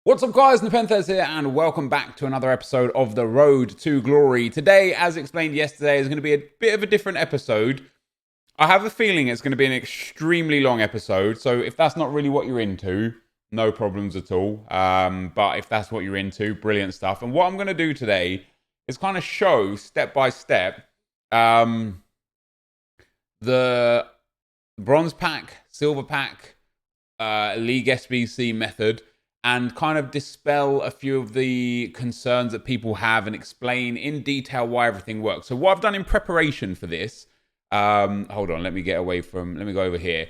What's up guys, NepentheZ here and welcome back to another episode of The Road to Glory. Today, as explained yesterday, is going to be a bit of a different episode. I have a feeling it's going to be an extremely long episode, so if that's not really what you're into, no problems at all. But if that's what you're into, brilliant stuff. And what I'm going to do today is kind of show step by step the bronze pack, silver pack, league SBC method, and kind of dispel a few of the concerns that people have and explain in detail why everything works. So what I've done in preparation for this, hold on, let me go over here.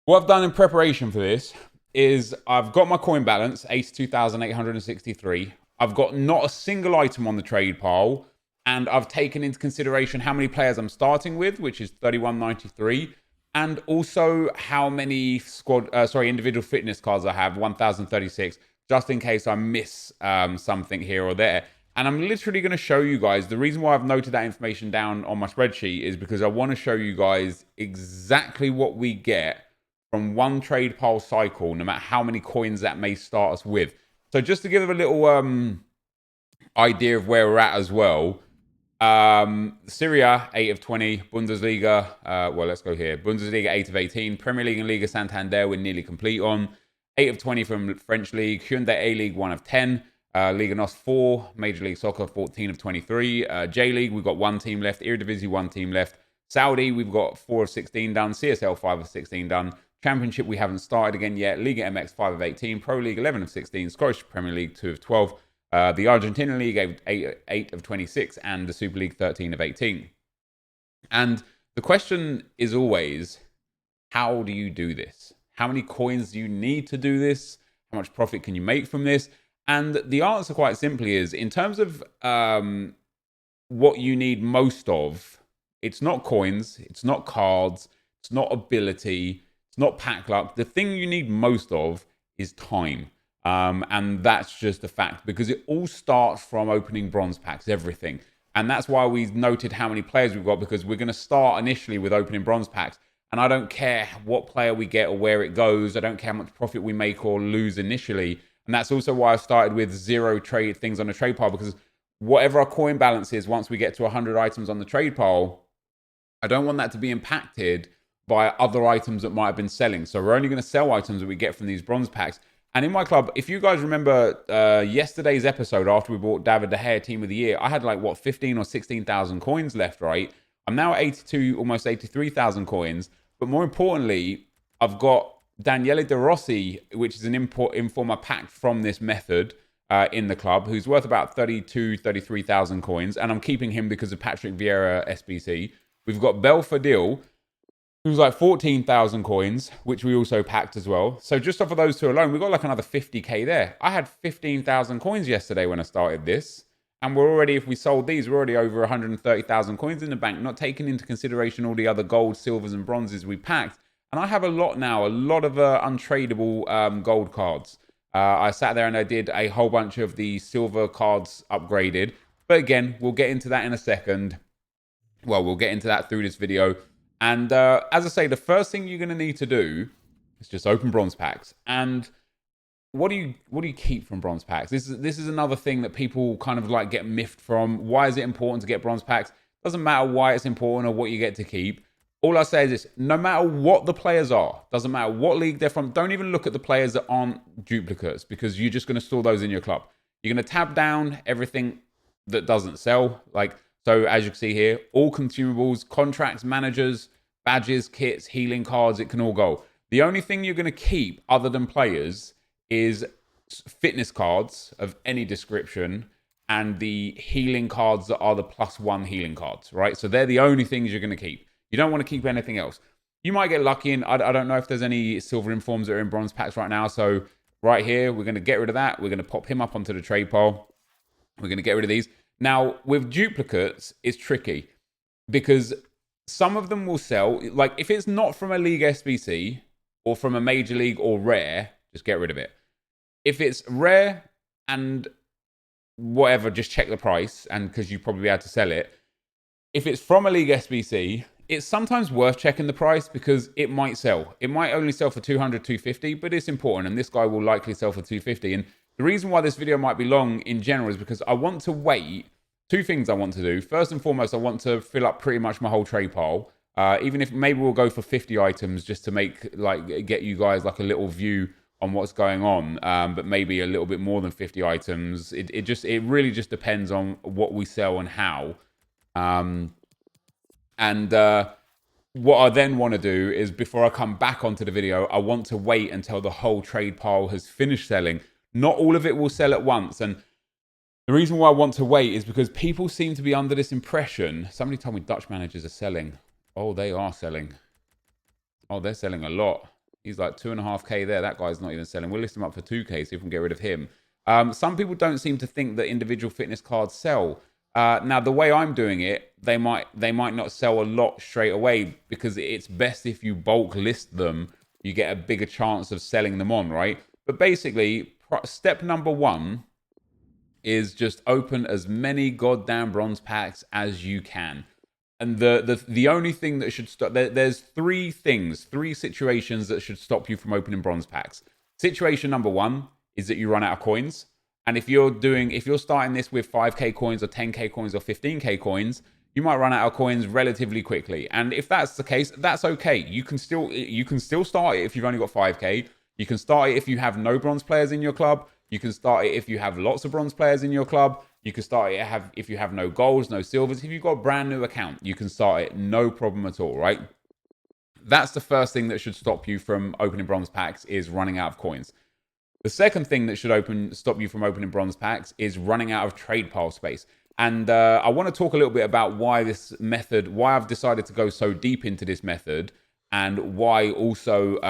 What I've done in preparation for this is I've got my coin balance, 82,863. I've got not a single item on the trade pile, and I've taken into consideration how many players I'm starting with, which is 3193. And also how many individual fitness cards I have, 1,036, just in case I miss something here or there. And I'm literally going to show you guys, the reason why I've noted that information down on my spreadsheet is because I want to show you guys exactly what we get from one trade pile cycle, no matter how many coins that may start us with. So just to give a little idea of where we're at as well, Syria, 8 of 20. Bundesliga, well, let's go here. Bundesliga, 8 of 18. Premier League and Liga Santander, we're nearly complete on. 8 of 20 from French League. Hyundai A-League, 1 of 10. Liga NOS, 4. Major League Soccer, 14 of 23. J-League, we've got 1 team left. Eredivisie, 1 team left. Saudi, we've got 4 of 16 done. CSL, 5 of 16 done. Championship, we haven't started again yet. Liga MX, 5 of 18. Pro League, 11 of 16. Scottish Premier League, 2 of 12. The Argentinian League, 8 of 26, and the Super League, 13 of 18. And the question is always, how do you do this? How many coins do you need to do this? How much profit can you make from this? And the answer, quite simply, is in terms of what you need most of, it's not coins, it's not cards, it's not ability, it's not pack luck. The thing you need most of is time. And that's just a fact, because it all starts from opening bronze packs, everything. And that's why we've noted how many players we've got, because we're going to start initially with opening bronze packs. And I don't care what player we get or where it goes. I don't care how much profit we make or lose initially. And that's also why I started with 0 trade things on the trade pile, because whatever our coin balance is, once we get to 100 items on the trade pile, I don't want that to be impacted by other items that might have been selling. So we're only going to sell items that we get from these bronze packs. And in my club, if you guys remember yesterday's episode after we bought David De Gea Team of the Year, I had like, what, 15 or 16,000 coins left, right? I'm now at 82, almost 83,000 coins. But more importantly, I've got Daniele De Rossi, which is an informer pack from this method in the club, who's worth about 33,000 coins. And I'm keeping him because of Patrick Vieira SBC. We've got Belfodil, who's like 14,000 coins, which we also packed as well. So just off of those two alone, we got like another 50k there. I had 15,000 coins yesterday when I started this. And we're already, if we sold these, we're already over 130,000 coins in the bank, not taking into consideration all the other gold, silvers, and bronzes we packed. And I have a lot now, a lot of untradeable gold cards. I sat there and I did a whole bunch of the silver cards upgraded. But again, we'll get into that in a second. Well, we'll get into that through this video. And as I say, the first thing you're going to need to do is just open bronze packs. And what do you keep from bronze packs? This is another thing that people kind of like get miffed from. Why is it important to get bronze packs? Doesn't matter why it's important or what you get to keep. All I say is this: no matter what the players are, doesn't matter what league they're from, don't even look at the players that aren't duplicates, because you're just going to store those in your club. You're going to tab down everything that doesn't sell, so as you can see here, all consumables, contracts, managers, badges, kits, healing cards, it can all go. The only thing you're going to keep other than players is fitness cards of any description and the healing cards that are the +1 healing cards, right? So they're the only things you're going to keep. You don't want to keep anything else. You might get lucky, and I don't know if there's any silver informs that are in bronze packs right now. So right here, we're going to get rid of that. We're going to pop him up onto the trade pile. We're going to get rid of these. Now, with duplicates, it's tricky because some of them will sell. Like, if it's not from a league SBC or from a major league or rare, just get rid of it. If it's rare and whatever, just check the price, and because you probably be able to sell it. If it's from a league SBC, it's sometimes worth checking the price because it might sell. It might only sell for 200, 250, but it's important. And this guy will likely sell for 250. And the reason why this video might be long in general is because I want to wait. Two things I want to do. First and foremost, I want to fill up pretty much my whole trade pile. Even if maybe we'll go for 50 items just to make, like, get you guys like a little view on what's going on, but maybe a little bit more than 50 items. It really just depends on what we sell and how. What I then want to do is, before I come back onto the video, I want to wait until the whole trade pile has finished selling. Not all of it will sell at once. And the reason why I want to wait is because people seem to be under this impression. Somebody told me Dutch managers are selling. Oh, they are selling. Oh, they're selling a lot. He's like 2.5K there. That guy's not even selling. We'll list him up for 2K, see if we can get rid of him. Some people don't seem to think that individual fitness cards sell. Now, the way I'm doing it, they might not sell a lot straight away, because it's best if you bulk list them. You get a bigger chance of selling them on, right? But basically, step number one is just open as many goddamn bronze packs as you can. And the only thing that should stop, there's three situations that should stop you from opening bronze packs. Situation number one is that you run out of coins. And if you're starting this with 5K coins or 10K coins or 15K coins, you might run out of coins relatively quickly. And if that's the case, that's okay. You can still start it if you've only got 5K. You can start it if you have no bronze players in your club. You can start it if you have lots of bronze players in your club. You can start it if you have no golds, no silvers. If you've got a brand new account, you can start it, no problem at all, right? That's the first thing that should stop you from opening bronze packs, is running out of coins. The second thing that should stop you from opening bronze packs is running out of trade pile space. And I want to talk a little bit about why I've decided to go so deep into this method, and why also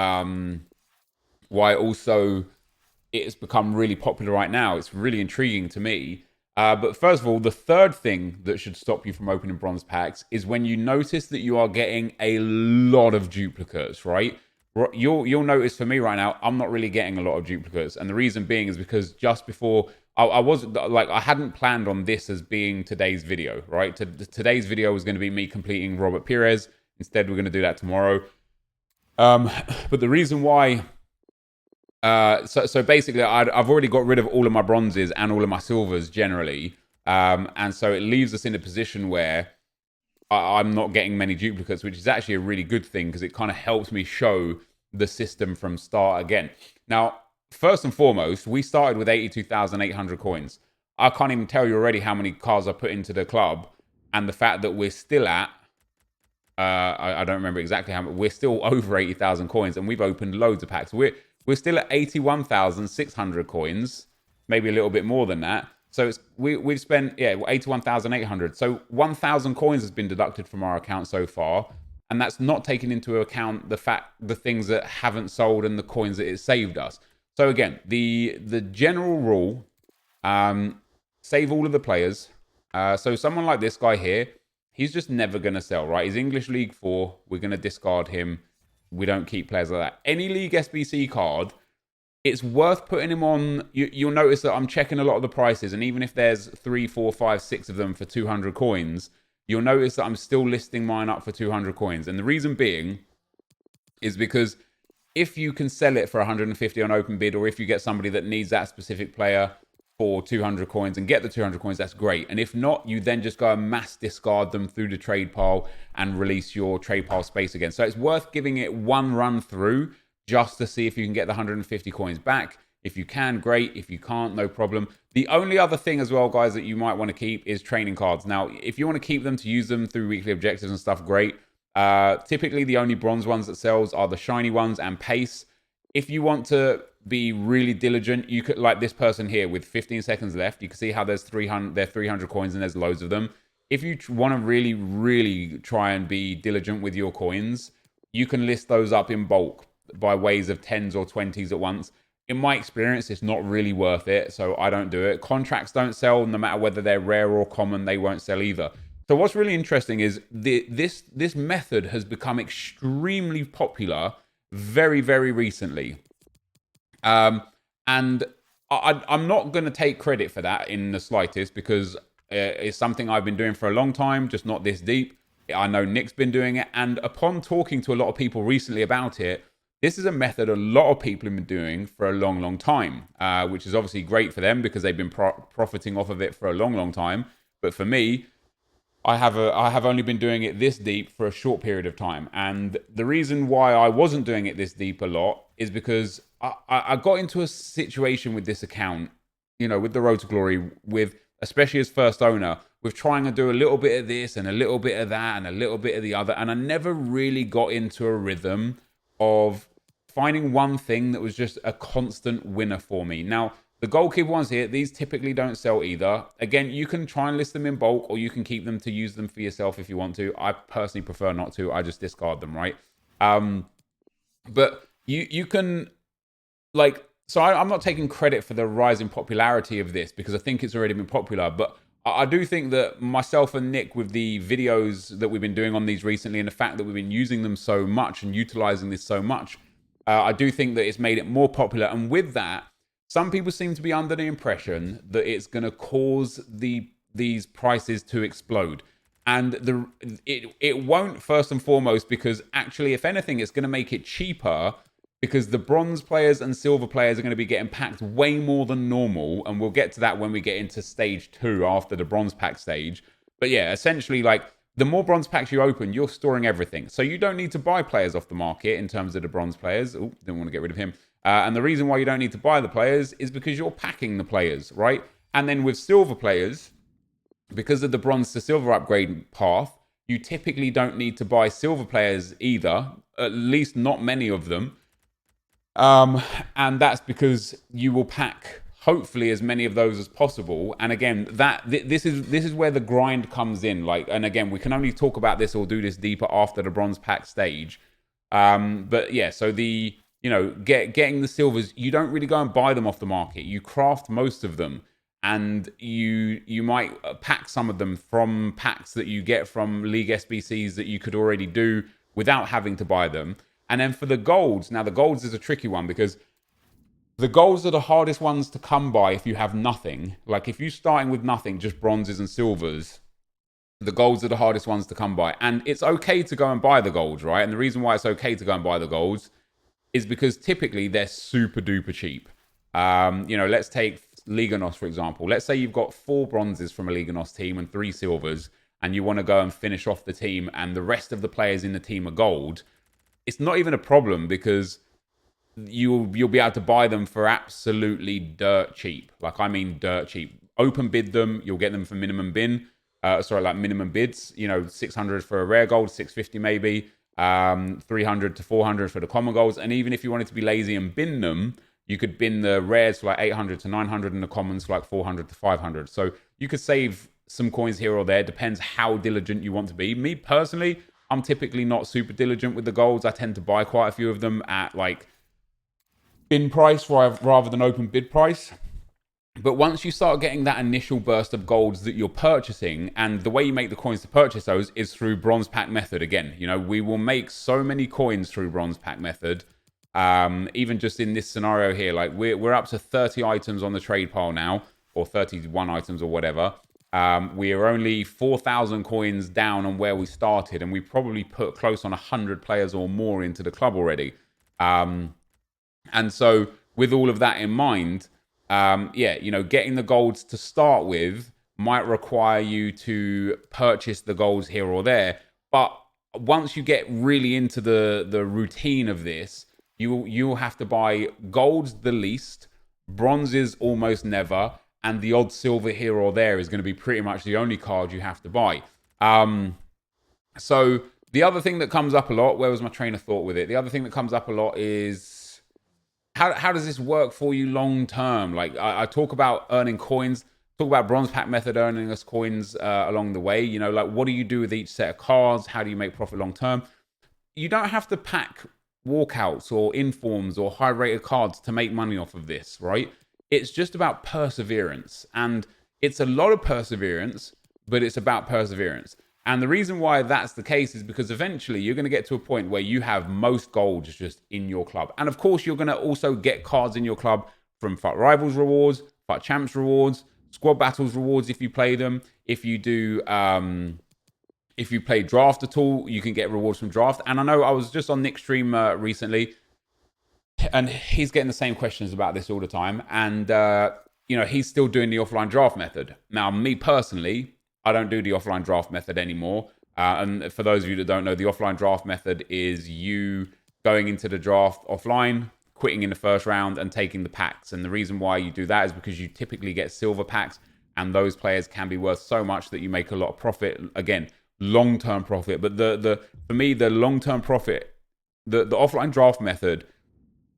it's become really popular right now. It's really intriguing to me. But first of all, the third thing that should stop you from opening bronze packs is when you notice that you are getting a lot of duplicates, right? You'll notice, for me right now, I'm not really getting a lot of duplicates. And the reason being is because just before, I hadn't planned on this as being today's video, right? Today's video was going to be me completing Robert Pires. Instead, we're going to do that tomorrow. But the reason why... So basically, I've already got rid of all of my bronzes and all of my silvers generally. And so it leaves us in a position where I'm not getting many duplicates, which is actually a really good thing, because it kind of helps me show the system from start again. Now, first and foremost, we started with 82,800 coins. I can't even tell you already how many cards I put into the club, and the fact that we're still at, I don't remember exactly how much, we're still over 80,000 coins, and we've opened loads of packs. We're still at 81,600 coins, maybe a little bit more than that. So we've spent 81,800. So 1,000 coins has been deducted from our account so far, and that's not taking into account the things that haven't sold and the coins that it saved us. So again, the general rule, save all of the players. So someone like this guy here, he's just never going to sell, right? He's English League 4. We're going to discard him. We don't keep players like that. Any League SBC card, it's worth putting him on. You'll notice that I'm checking a lot of the prices, and even if there's 3, 4, 5, 6 of them for 200 coins, you'll notice that I'm still listing mine up for 200 coins. And the reason being is because if you can sell it for 150 on open bid, or if you get somebody that needs that specific player for 200 coins and get the 200 coins, that's great. And if not, you then just go and mass discard them through the trade pile and release your trade pile space again. So it's worth giving it one run through just to see if you can get the 150 coins back. If you can, great. If you can't, no problem. The only other thing as well, guys, that you might want to keep is training cards. Now, if you want to keep them to use them through weekly objectives and stuff, great. Typically, the only bronze ones that sells are the shiny ones and pace. If you want to be really diligent, you could, like this person here with 15 seconds left, you can see how there's 300 coins and there's loads of them. If you want to really, really try and be diligent with your coins, you can list those up in bulk by ways of 10s or 20s at once. In my experience, it's not really worth it, so I don't do it. Contracts don't sell, no matter whether they're rare or common, they won't sell either. So what's really interesting is this method has become extremely popular very, very recently. And I'm not going to take credit for that in the slightest, because it's something I've been doing for a long time, just not this deep. I know Nick's been doing it. And upon talking to a lot of people recently about it, this is a method a lot of people have been doing for a long, long time, which is obviously great for them because they've been profiting off of it for a long, long time. But for me, I have only been doing it this deep for a short period of time. And the reason why I wasn't doing it this deep a lot is because I got into a situation with this account, with the Road to Glory, with especially as first owner, with trying to do a little bit of this and a little bit of that and a little bit of the other. And I never really got into a rhythm of finding one thing that was just a constant winner for me. Now, the goalkeeper ones here, these typically don't sell either. Again, you can try and list them in bulk, or you can keep them to use them for yourself if you want to. I personally prefer not to. I just discard them, right? But you can, so I'm not taking credit for the rise in popularity of this because I think it's already been popular. But I do think that myself and Nick, with the videos that we've been doing on these recently and the fact that we've been using them so much and utilizing this so much, I do think that it's made it more popular. And with that, some people seem to be under the impression that it's going to cause these prices to explode. And it won't, first and foremost, because actually, if anything, it's going to make it cheaper because the bronze players and silver players are going to be getting packed way more than normal. And we'll get to that when we get into stage 2 after the bronze pack stage. But yeah, essentially, the more bronze packs you open, you're storing everything. So you don't need to buy players off the market in terms of the bronze players. Oh, didn't want to get rid of him. And the reason why you don't need to buy the players is because you're packing the players, right? And then with silver players, because of the bronze to silver upgrade path, you typically don't need to buy silver players either, at least not many of them. And that's because you will pack hopefully as many of those as possible. And again, this is where the grind comes in. And again, we can only talk about this or do this deeper after the bronze pack stage. But yeah, so getting the silvers, you don't really go and buy them off the market. You craft most of them, and you might pack some of them from packs that you get from League SBCs that you could already do without having to buy them. And then for the golds, now the golds is a tricky one because the golds are the hardest ones to come by if you have nothing. Like if you're starting with nothing, just bronzes and silvers, the golds are the hardest ones to come by. And it's okay to go and buy the golds, right? And the reason why it's okay to go and buy the golds is because typically they're super duper cheap. Let's take Liga NOS, for example. Let's say you've got 4 bronzes from a Liga NOS team and 3 silvers, and you want to go and finish off the team, and the rest of the players in the team are gold. It's not even a problem because you'll be able to buy them for absolutely dirt cheap. I mean dirt cheap. Open bid them, you'll get them for minimum bin. Minimum bids. 600 for a rare gold, 650 maybe. 300 to 400 for the common golds. And even if you wanted to be lazy and bin them, you could bin the rares for 800 to 900 and the commons for 400 to 500. So you could save some coins here or there. Depends how diligent you want to be. Me personally, I'm typically not super diligent with the golds. I tend to buy quite a few of them at bin price rather than open bid price. But once you start getting that initial burst of golds that you're purchasing, and the way you make the coins to purchase those is through bronze pack method. Again, we will make so many coins through bronze pack method. Even just in this scenario here, we're up to 30 items on the trade pile now, or 31 items or whatever. We are only 4,000 coins down on where we started, and we probably put close on 100 players or more into the club already. And so with all of that in mind, getting the golds to start with might require you to purchase the golds here or there. But once you get really into the routine of this, you'll have to buy golds the least, bronzes almost never, and the odd silver here or there is going to be pretty much the only card you have to buy. So the other thing that comes up a lot, where was my train of thought with it? The other thing that comes up a lot is how does this work for you long term? I talk about earning coins, talk about bronze pack method earning us coins along the way. What do you do with each set of cards? How do you make profit long term? You don't have to pack walkouts or informs or high rated cards to make money off of this, right? It's just about perseverance, and it's a lot of perseverance, but it's about perseverance. And the reason why that's the case is because eventually you're going to get to a point where you have most golds just in your club. And of course, you're going to also get cards in your club from FUT Rivals rewards, FUT Champs rewards, Squad Battles rewards if you play them. If you do If you play draft at all, you can get rewards from draft. And I know I was just on Nick's stream recently, and he's getting the same questions about this all the time. And, he's still doing the offline draft method. Now, me personally, I don't do the offline draft method anymore. And for those of you that don't know, the offline draft method is you going into the draft offline, quitting in the first round, and taking the packs. And the reason why you do that is because you typically get silver packs, and those players can be worth so much that you make a lot of profit. Again, long-term profit. But for me, the long-term profit, the offline draft method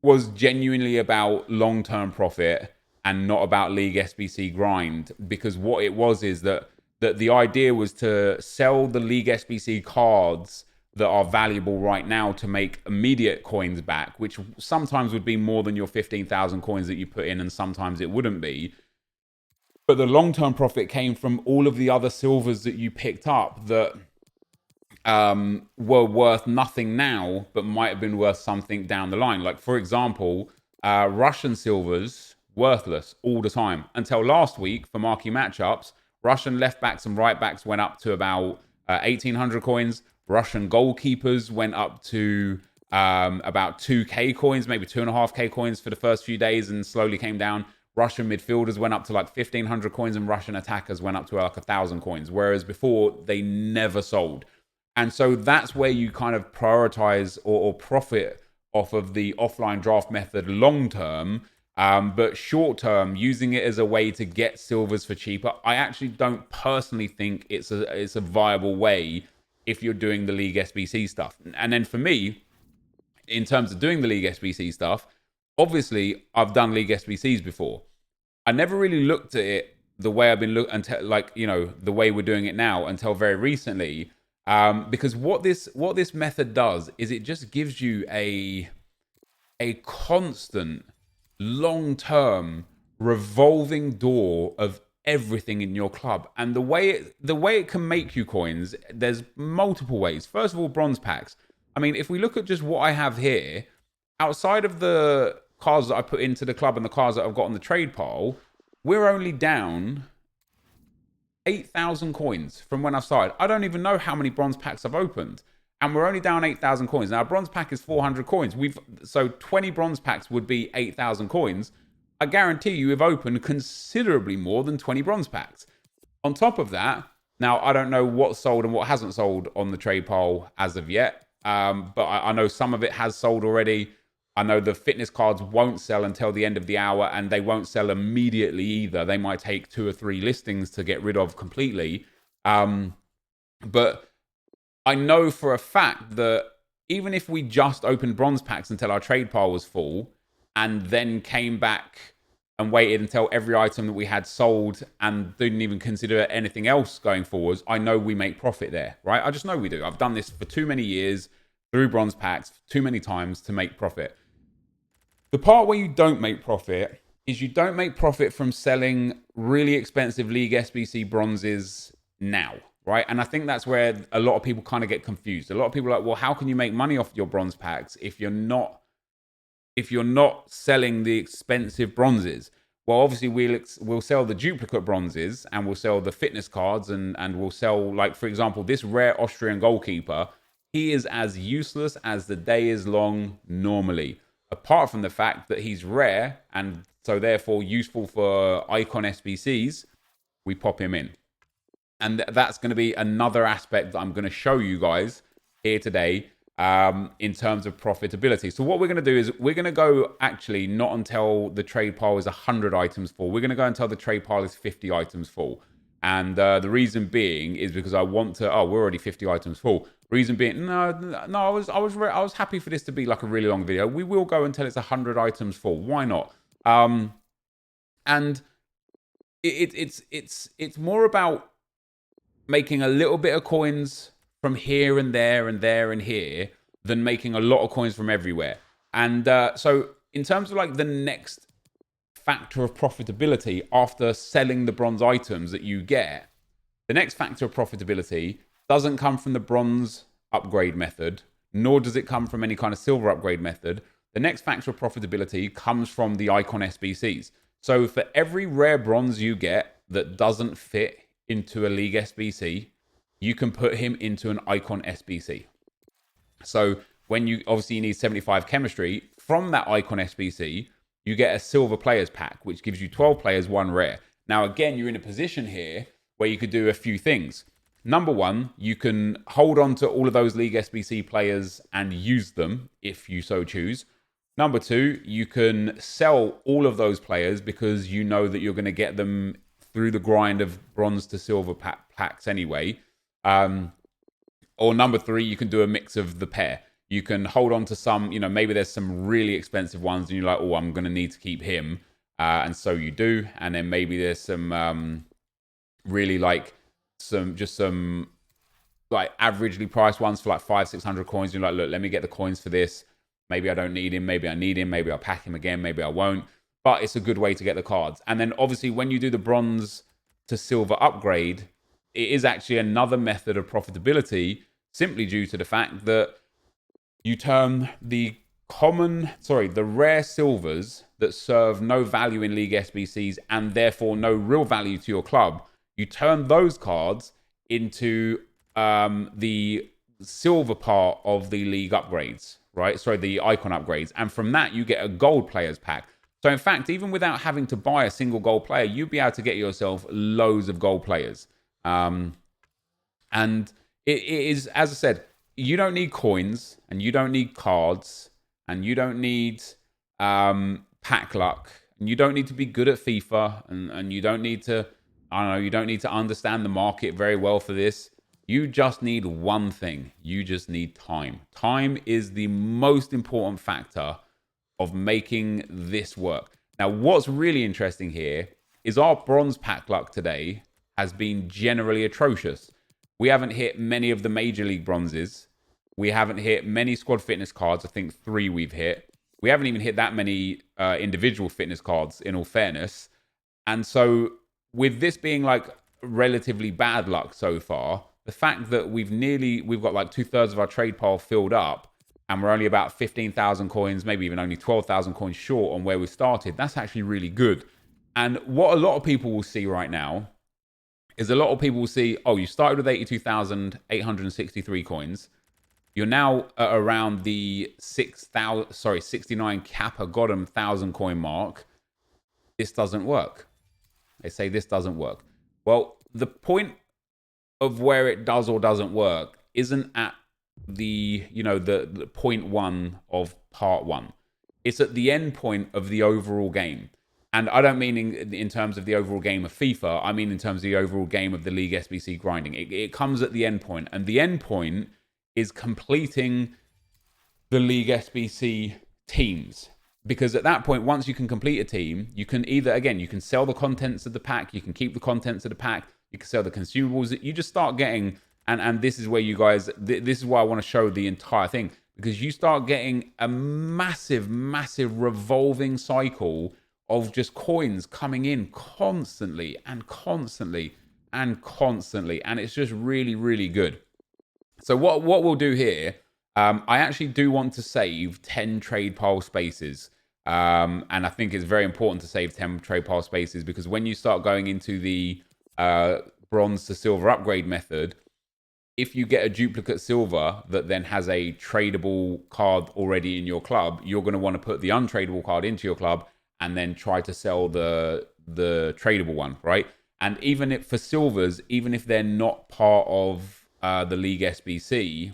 was genuinely about long-term profit and not about League SBC grind, because what it was is that the idea was to sell the League SBC cards that are valuable right now to make immediate coins back, which sometimes would be more than your 15,000 coins that you put in, and sometimes it wouldn't be. But the long-term profit came from all of the other silvers that you picked up that were worth nothing now, but might have been worth something down the line. Like, for example, Russian silvers, worthless all the time. Until last week, for marquee matchups, Russian left backs and right backs went up to about 1,800 coins. Russian goalkeepers went up to about 2k coins, maybe 2.5k coins for the first few days, and slowly came down. Russian midfielders went up to like 1,500 coins, and Russian attackers went up to like 1,000 coins, whereas before they never sold. And so that's where you kind of prioritize or profit off of the offline draft method long term. But short term, using it as a way to get silvers for cheaper, I actually don't personally think it's a viable way if you're doing the League SBC stuff. And then for me, in terms of doing the League SBC stuff, obviously I've done League SBCs before. I never really looked at it the way I've been the way we're doing it now until very recently. Because what this method does is it just gives you a constant, long-term, revolving door of everything in your club. And the way it can make you coins, there's multiple ways. First of all, bronze packs. I mean, if we look at just what I have here, outside of the cards that I put into the club and the cards that I've got on the trade pile, we're only down 8,000 coins from when I started. I don't even know how many bronze packs I've opened, and we're only down 8,000 coins. Now, a bronze pack is 400 coins. So 20 bronze packs would be 8,000 coins. I guarantee you we've opened considerably more than 20 bronze packs. On top of that, now I don't know what's sold and what hasn't sold on the trade pile as of yet, but I know some of it has sold already. I know the fitness cards won't sell until the end of the hour, and they won't sell immediately either. They might take 2 or 3 listings to get rid of completely. But I know for a fact that even if we just opened bronze packs until our trade pile was full, and then came back and waited until every item that we had sold and didn't even consider anything else going forwards, I know we make profit there, right? I just know we do. I've done this for too many years through bronze packs too many times to make profit. The part where you don't make profit is you don't make profit from selling really expensive League SBC bronzes now, right? And I think that's where a lot of people kind of get confused. A lot of people are like, well, how can you make money off your bronze packs if you're not selling the expensive bronzes? Well, obviously we'll sell the duplicate bronzes, and we'll sell the fitness cards, and we'll sell, like, for example, this rare Austrian goalkeeper. He is as useless as the day is long normally, apart from the fact that he's rare and so therefore useful for icon SBCs. We pop him in. And that's going to be another aspect that I'm going to show you guys here today in terms of profitability. So what we're going to do is we're going to go actually not until the trade pile is 100 items full. We're going to go until the trade pile is 50 items full. And the reason being is because I want to, we're already 50 items full. Reason being, no, I was happy for this to be like a really long video. We will go until it's 100 items full. Why not? And it's more about making a little bit of coins from here and there and there and here than making a lot of coins from everywhere. And so in terms of like the next factor of profitability after selling the bronze items that you get, the next factor of profitability doesn't come from the bronze upgrade method, nor does it come from any kind of silver upgrade method. The next factor of profitability comes from the icon SBCs. So for every rare bronze you get that doesn't fit into a League SBC, you can put him into an icon SBC. So when you obviously need 75 chemistry from that icon SBC, you get a silver players pack, which gives you 12 players, 1 rare. Now, again, you're in a position here where you could do a few things. Number one, you can hold on to all of those League SBC players and use them if you so choose. Number two, you can sell all of those players because you know that you're going to get them through the grind of bronze to silver packs anyway. Or number three, you can do a mix of the pair. You can hold on to some, maybe there's some really expensive ones and you're like, oh, I'm going to need to keep him. And so you do. And then maybe there's some really some averagely priced ones for like 500-600 coins. You're like, look, let me get the coins for this. Maybe I don't need him. Maybe I need him. Maybe I'll pack him again. Maybe I won't. But it's a good way to get the cards. And then obviously when you do the bronze to silver upgrade, it is actually another method of profitability simply due to the fact that you turn the rare silvers that serve no value in League SBCs and therefore no real value to your club, you turn those cards into the silver part of the League upgrades, right? Sorry, the icon upgrades. And from that, you get a gold players pack. So in fact, even without having to buy a single gold player, you'd be able to get yourself loads of gold players. And it is, as I said, you don't need coins and you don't need cards and you don't need pack luck and you don't need to be good at FIFA and you don't need to, you don't need to understand the market very well for this. You just need one thing. You just need time. Time is the most important factor of making this work. Now, what's really interesting here is our bronze pack luck today has been generally atrocious. We haven't hit many of the major league bronzes. We haven't hit many squad fitness cards. I think 3 we've hit. We haven't even hit that many individual fitness cards, in all fairness. And so with this being like relatively bad luck so far, the fact that we've got like 2/3 of our trade pile filled up and we're only about 15,000 coins, maybe even only 12,000 coins short on where we started, that's actually really good. And what a lot of people will see right now is a lot of people will see, oh, you started with 82,863 coins. You're now at around the 69 Kappa Gotham 1,000 coin mark. This doesn't work. They say this doesn't work. Well, the point of where it does or doesn't work isn't at the point one of part one. It's at the end point of the overall game. And I don't mean in terms of the overall game of FIFA. I mean in terms of the overall game of the League SBC grinding. It comes at the end point. And the end point is completing the League SBC teams. Because at that point, once you can complete a team, you can you can sell the contents of the pack, you can keep the contents of the pack, you can sell the consumables. You just start getting, and this is where you guys, this is why I want to show the entire thing. Because you start getting a massive, massive revolving cycle of just coins coming in constantly and constantly and constantly. And it's just really, really good. So what we'll do here, I actually do want to save 10 trade pile spaces. And I think it's very important to save 10 trade pile spaces because when you start going into the bronze to silver upgrade method, if you get a duplicate silver that then has a tradable card already in your club, you're going to want to put the untradeable card into your club and then try to sell the tradable one, right? And even if for silvers, even if they're not part of the League SBC,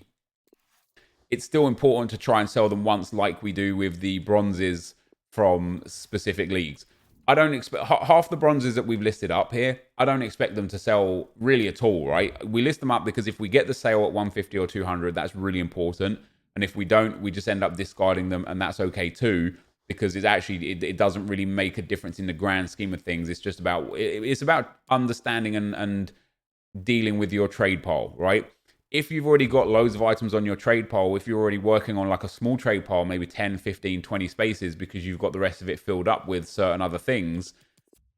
it's still important to try and sell them once like we do with the bronzes from specific leagues. I don't expect half the bronzes that we've listed up here, I don't expect them to sell really at all, right? We list them up because if we get the sale at 150 or 200, that's really important. And if we don't, we just end up discarding them and that's okay too, because it's actually, it doesn't really make a difference in the grand scheme of things. It's just about, it's about understanding and dealing with your trade pile, right? If you've already got loads of items on your trade pile, if you're already working on like a small trade pile, maybe 10, 15, 20 spaces because you've got the rest of it filled up with certain other things,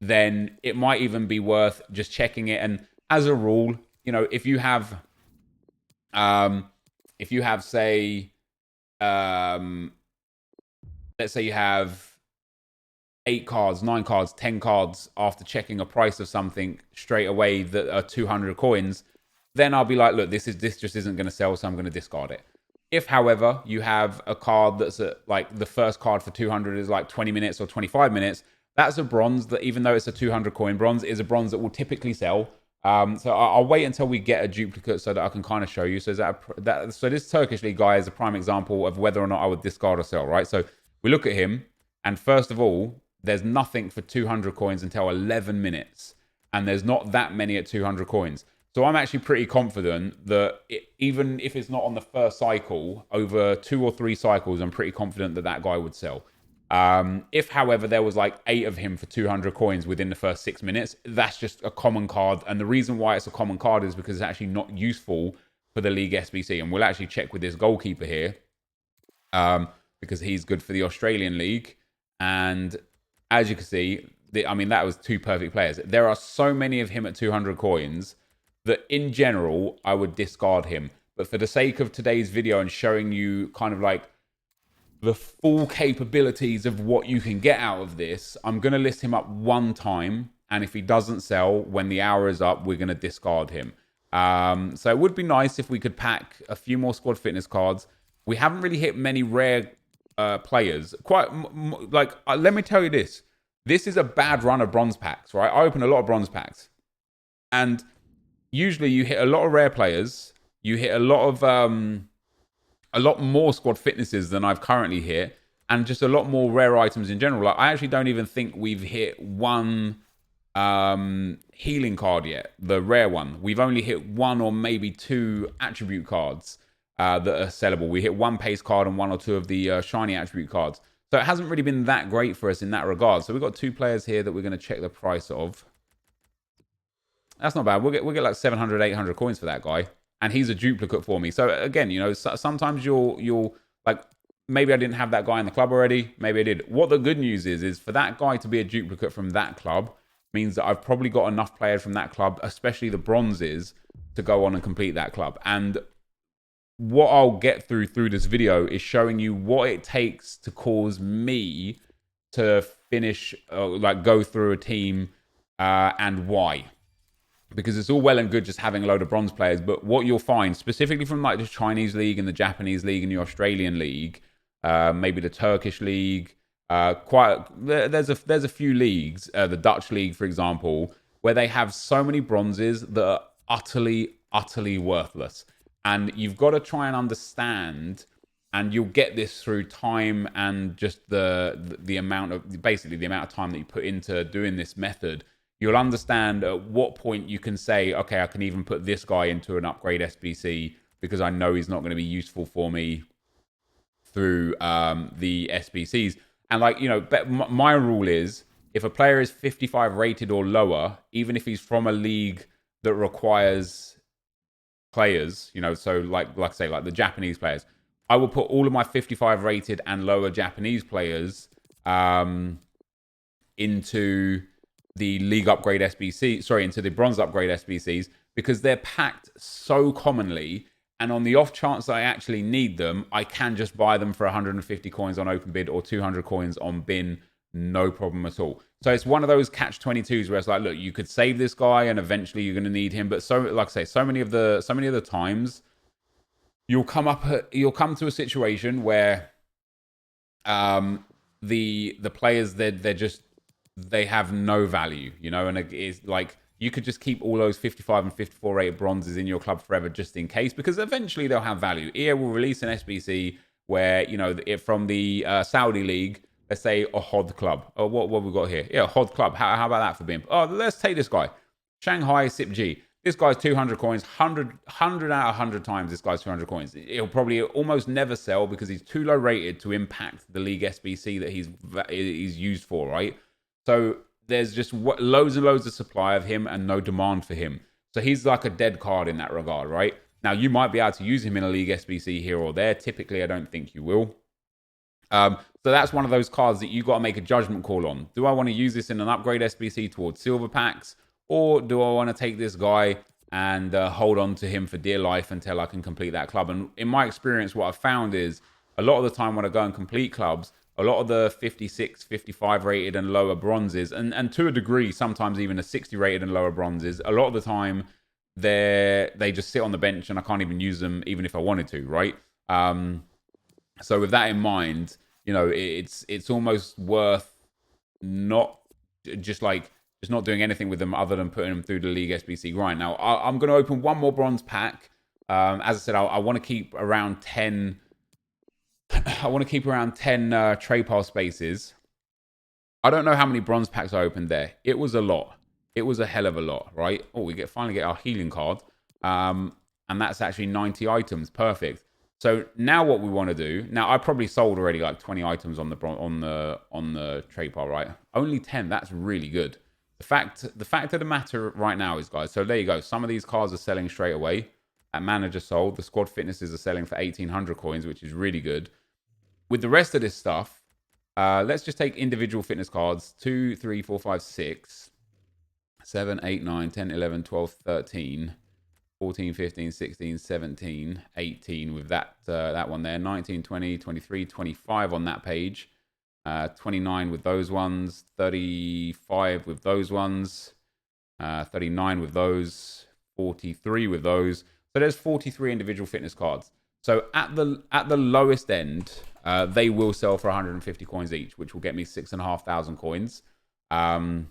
then it might even be worth just checking it. And as a rule, if you have say, let's say you have 8 cards, 9 cards, 10 cards after checking a price of something straight away that are 200 coins, then I'll be like, look, this just isn't going to sell, so I'm going to discard it. If, however, you have a card that's like the first card for 200 is like 20 minutes or 25 minutes, that's a bronze that, even though it's a 200 coin bronze, is a bronze that will typically sell. So I'll wait until we get a duplicate so that I can kind of show you. So so this Turkish League guy is a prime example of whether or not I would discard or sell, right? So we look at him, and first of all, there's nothing for 200 coins until 11 minutes, and there's not that many at 200 coins. So I'm actually pretty confident that even if it's not on the first cycle, over 2 or 3 cycles, I'm pretty confident that that guy would sell. If, however, there was like 8 of him for 200 coins within the first 6 minutes, that's just a common card. And the reason why it's a common card is because it's actually not useful for the League SBC. And we'll actually check with this goalkeeper here because he's good for the Australian League. And as you can see, I mean, that was 2 perfect players. There are so many of him at 200 coins that in general, I would discard him. But for the sake of today's video and showing you kind of like the full capabilities of what you can get out of this, I'm going to list him up 1 time. And if he doesn't sell, when the hour is up, we're going to discard him. So it would be nice if we could pack a few more squad fitness cards. We haven't really hit many rare players. Let me tell you this. This is a bad run of bronze packs, right? I open a lot of bronze packs. And usually you hit a lot of rare players. You hit a lot more squad fitnesses than I've currently hit, and just a lot more rare items in general. Like, I actually don't even think we've hit 1 healing card yet, the rare one. We've only hit 1 or maybe 2 attribute cards that are sellable. We hit 1 pace card and 1 or 2 of the shiny attribute cards. So it hasn't really been that great for us in that regard. So we've got 2 players here that we're going to check the price of. That's not bad. We'll get like 700, 800 coins for that guy. And he's a duplicate for me. So again, you know, sometimes you'll like, maybe I didn't have that guy in the club already. Maybe I did. What the good news is for that guy to be a duplicate from that club means that I've probably got enough players from that club, especially the bronzes, to go on and complete that club. And what I'll get through this video is showing you what it takes to cause me to finish, go through a team and why. Because it's all well and good just having a load of bronze players, but what you'll find, specifically from like the Chinese League and the Japanese League and the Australian League, maybe the Turkish League, there's a few leagues, the Dutch League, for example, where they have so many bronzes that are utterly worthless. And you've got to try and understand, and you'll get this through time and just the amount of time that you put into doing this method. You'll understand at what point you can say, okay, I can even put this guy into an upgrade SBC because I know he's not going to be useful for me through the SBCs. And like, you know, my rule is if a player is 55 rated or lower, even if he's from a league that requires players, you know, so like I say, like the Japanese players, I will put all of my 55 rated and lower Japanese players into the league upgrade into the bronze upgrade SBCs, because they're packed so commonly, and on the off chance that I actually need them, I can just buy them for 150 coins on open bid or 200 coins on bin, no problem at all. So it's one of those catch-22s where it's like, look, you could save this guy and eventually you're going to need him, but so, like I say, so many of the times you'll come to a situation where the players they have no value, you know, and it's like you could just keep all those 55 and 54 rated bronzes in your club forever just in case, because eventually they'll have value. EA will release an SBC where, you know, from the Saudi League, let's say a HOD club. Oh, what have we got here? Yeah, HOD club. How about that for being? Oh, let's take this guy. Shanghai SIP-G. This guy's 200 coins, 100 out of 100 times this guy's 200 coins. He'll probably almost never sell because he's too low rated to impact the league SBC that he's used for, right? So there's just loads and loads of supply of him and no demand for him. So he's like a dead card in that regard, right? Now, you might be able to use him in a league SBC here or there. Typically, I don't think you will. So that's one of those cards that you got to make a judgment call on. Do I want to use this in an upgrade SBC towards silver packs? Or do I want to take this guy and hold on to him for dear life until I can complete that club? And in my experience, what I've found is a lot of the time when I go and complete clubs, a lot of the 56, 55 rated and lower bronzes, and to a degree, sometimes even a 60 rated and lower bronzes, a lot of the time, they just sit on the bench and I can't even use them even if I wanted to, right? So with that in mind, it's almost worth not just not doing anything with them other than putting them through the League SBC grind. Now I'm going to open one more bronze pack. As I said, I want to keep around 10. I want to keep around 10 trade pile spaces. I don't know how many bronze packs I opened there. It was a lot. It was a hell of a lot, right? Oh, we finally get our healing card. And that's actually 90 items. Perfect. So now what we want to do, now I probably sold already like 20 items on the trade pile, right? Only 10. That's really good. The fact of the matter right now is, guys, so there you go. Some of these cards are selling straight away. At manager sold. The squad fitnesses are selling for 1,800 coins, which is really good. With the rest of this stuff, let's just take individual fitness cards. 2, 3, 4, 5, 6, 7, 8, 9, 10, 11, 12, 13, 14, 15, 16, 17, 18 with that one there. 19, 20, 23, 25 on that page. 29 with those ones. 35 with those ones. 39 with those. 43 with those. So there's 43 individual fitness cards. So at the lowest end, they will sell for 150 coins each, which will get me 6,500 coins. And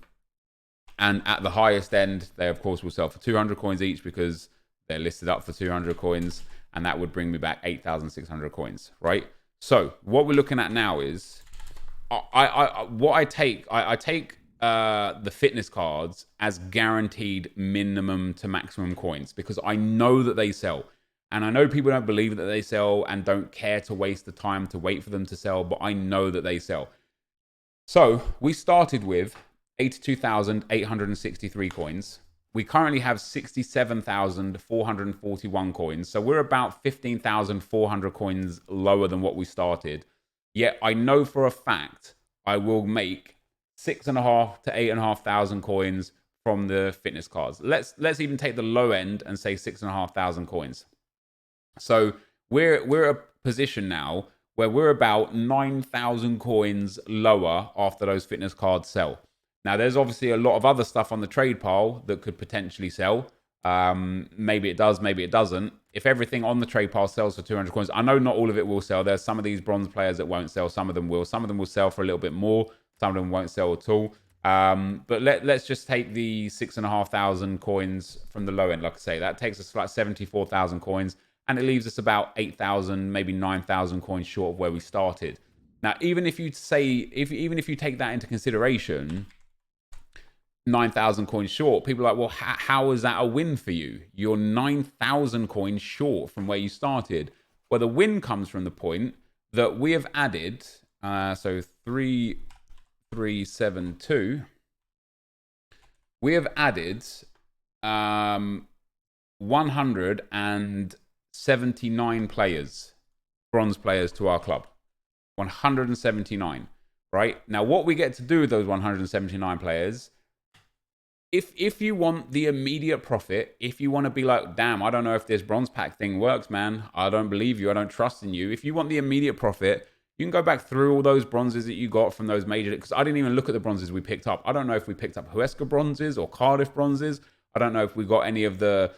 at the highest end, they of course will sell for 200 coins each because they're listed up for 200 coins, and that would bring me back 8,600 coins, right? So what we're looking at now is, I take the fitness cards as guaranteed minimum to maximum coins because I know that they sell. And I know people don't believe that they sell and don't care to waste the time to wait for them to sell, but I know that they sell. So we started with 82,863 coins. We currently have 67,441 coins. So we're about 15,400 coins lower than what we started. Yet I know for a fact I will make 6,500 to 8,500 coins from the fitness cards. Let's even take the low end and say 6,500 coins. So we're a position now where we're about 9,000 coins lower after those fitness cards sell. Now, there's obviously a lot of other stuff on the trade pile that could potentially sell. Maybe it does, maybe it doesn't. If everything on the trade pile sells for 200 coins, I know not all of it will sell. There's some of these bronze players that won't sell. Some of them will. Some of them will sell for a little bit more. Some of them won't sell at all. But let's just take the 6,500 coins from the low end. Like I say, that takes us to like 74,000 coins. And it leaves us about 8,000, maybe 9,000 coins short of where we started. Now, even if you take that into consideration, 9,000 coins short, people are like, well, how is that a win for you? You're 9,000 coins short from where you started. Well, the win comes from the point that we have added, so 3,372, we have added 179 players, bronze players to our club. 179, right? Now, what we get to do with those 179 players, if you want the immediate profit, if you want to be like, damn, I don't know if this bronze pack thing works, man. I don't believe you. I don't trust in you. If you want the immediate profit, you can go back through all those bronzes that you got from those major, because I didn't even look at the bronzes we picked up. I don't know if we picked up Huesca bronzes or Cardiff bronzes. I don't know if we got any of the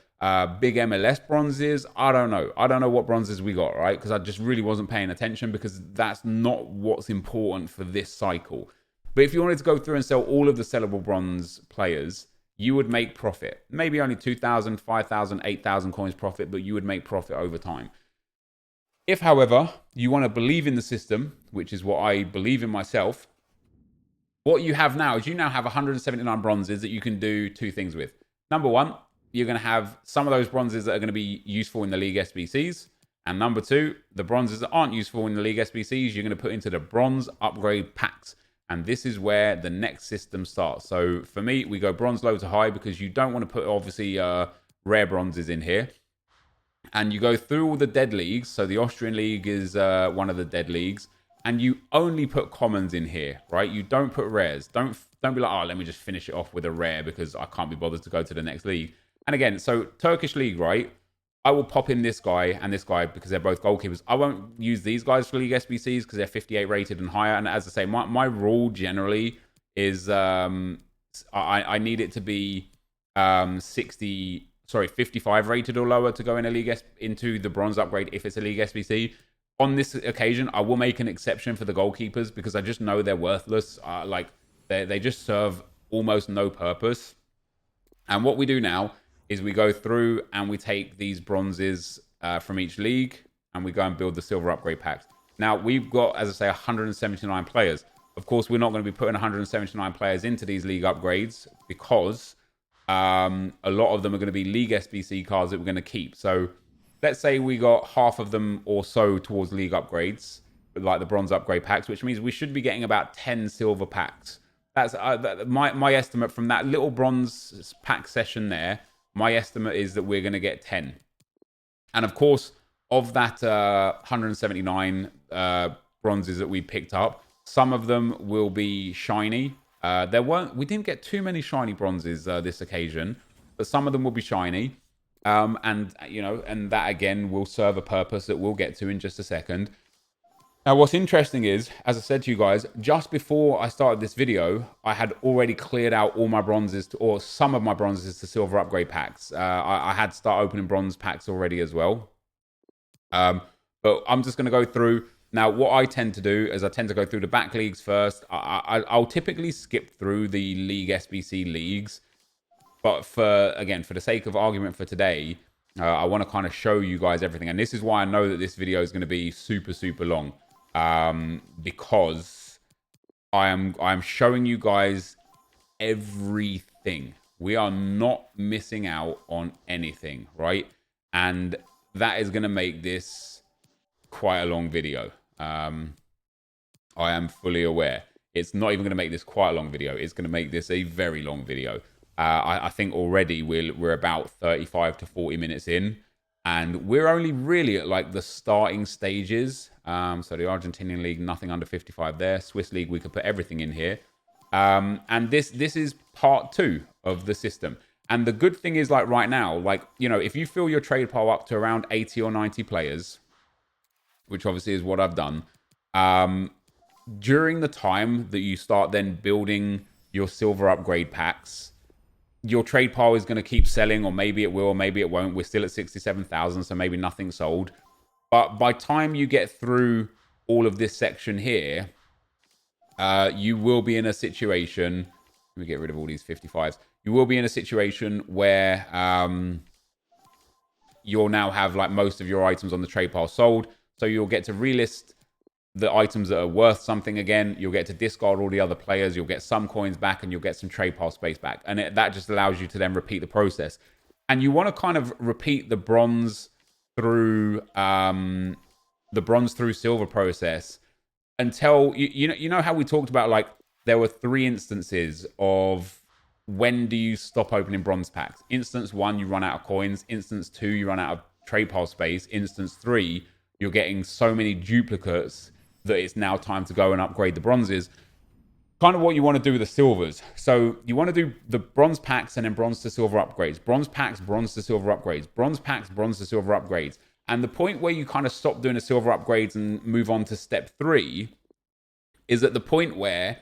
big MLS bronzes. I don't know. I don't know what bronzes we got, right? Because I just really wasn't paying attention because that's not what's important for this cycle. But if you wanted to go through and sell all of the sellable bronze players, you would make profit. Maybe only 2,000, 5,000, 8,000 coins profit, but you would make profit over time. If, however, you want to believe in the system, which is what I believe in myself, what you have now is you now have 179 bronzes that you can do two things with. Number one, you're going to have some of those bronzes that are going to be useful in the League SBCs. And number two, the bronzes that aren't useful in the League SBCs, you're going to put into the bronze upgrade packs. And this is where the next system starts. So for me, we go bronze low to high because you don't want to put obviously rare bronzes in here. And you go through all the dead leagues. So the Austrian league is one of the dead leagues. And you only put commons in here, right? You don't put rares. Don't be like, oh, let me just finish it off with a rare because I can't be bothered to go to the next league. And again, so Turkish league, right? I will pop in this guy and this guy because they're both goalkeepers. I won't use these guys for League SBCs because they're 58 rated and higher. And as I say, my rule generally is I need it to be 60 55 rated or lower to go in a league into the bronze upgrade if it's a league SBC. On this occasion, I will make an exception for the goalkeepers because I just know they're worthless. Like they just serve almost no purpose. And what we do now is we go through and we take these bronzes from each league and we go and build the silver upgrade packs. Now, we've got, as I say, 179 players. Of course, we're not going to be putting 179 players into these league upgrades because a lot of them are going to be league SBC cards that we're going to keep. So let's say we got half of them or so towards league upgrades, like the bronze upgrade packs, which means we should be getting about 10 silver packs. That's my estimate from that little bronze pack session there. My estimate is that we're going to get 10. And of course, of that 179 bronzes that we picked up, some of them will be shiny. We didn't get too many shiny bronzes this occasion, but some of them will be shiny. And that again will serve a purpose that we'll get to in just a second. Now, what's interesting is, as I said to you guys, just before I started this video, I had already cleared out all my bronzes, or some of my bronzes to silver upgrade packs. I had started opening bronze packs already as well. But I'm just going to go through. Now, what I tend to do is I tend to go through the back leagues first. I'll typically skip through the league SBC leagues. But for the sake of argument for today, I want to kind of show you guys everything. And this is why I know that this video is going to be super, super long. Because I am showing you guys everything. We are not missing out on anything, right? And that is going to make this quite a long video. I am fully aware. It's not even going to make this quite a long video. It's going to make this a very long video. I think already we're about 35 to 40 minutes in. And we're only really at like the starting stages. So the Argentinian League, nothing under 55 there. Swiss League, we could put everything in here. And this is part 2 of the system. And the good thing is, like right now, like, if you fill your trade pile up to around 80 or 90 players, which obviously is what I've done, during the time that you start then building your silver upgrade packs, your trade pile is going to keep selling, or maybe it will, or maybe it won't. We're still at 67,000, so maybe nothing sold. But by time you get through all of this section here, you will be in a situation. Let me get rid of all these 55s. You will be in a situation where you'll now have like most of your items on the trade pile sold. So you'll get to relist the items that are worth something again. You'll get to discard all the other players. You'll get some coins back, and you'll get some trade pile space back. And that just allows you to then repeat the process. And you want to kind of repeat the bronze through silver process until you know how we talked about, like, there were 3 instances of when do you stop opening bronze packs. Instance 1, you run out of coins. Instance 2, you run out of trade pile space. Instance 3, you're getting so many duplicates that it's now time to go and upgrade the bronzes. Kind of what you want to do with the silvers. So you want to do the bronze packs and then bronze to silver upgrades. Bronze packs, bronze to silver upgrades. Bronze packs, bronze to silver upgrades. And the point where you kind of stop doing the silver upgrades and move on to step 3 is at the point where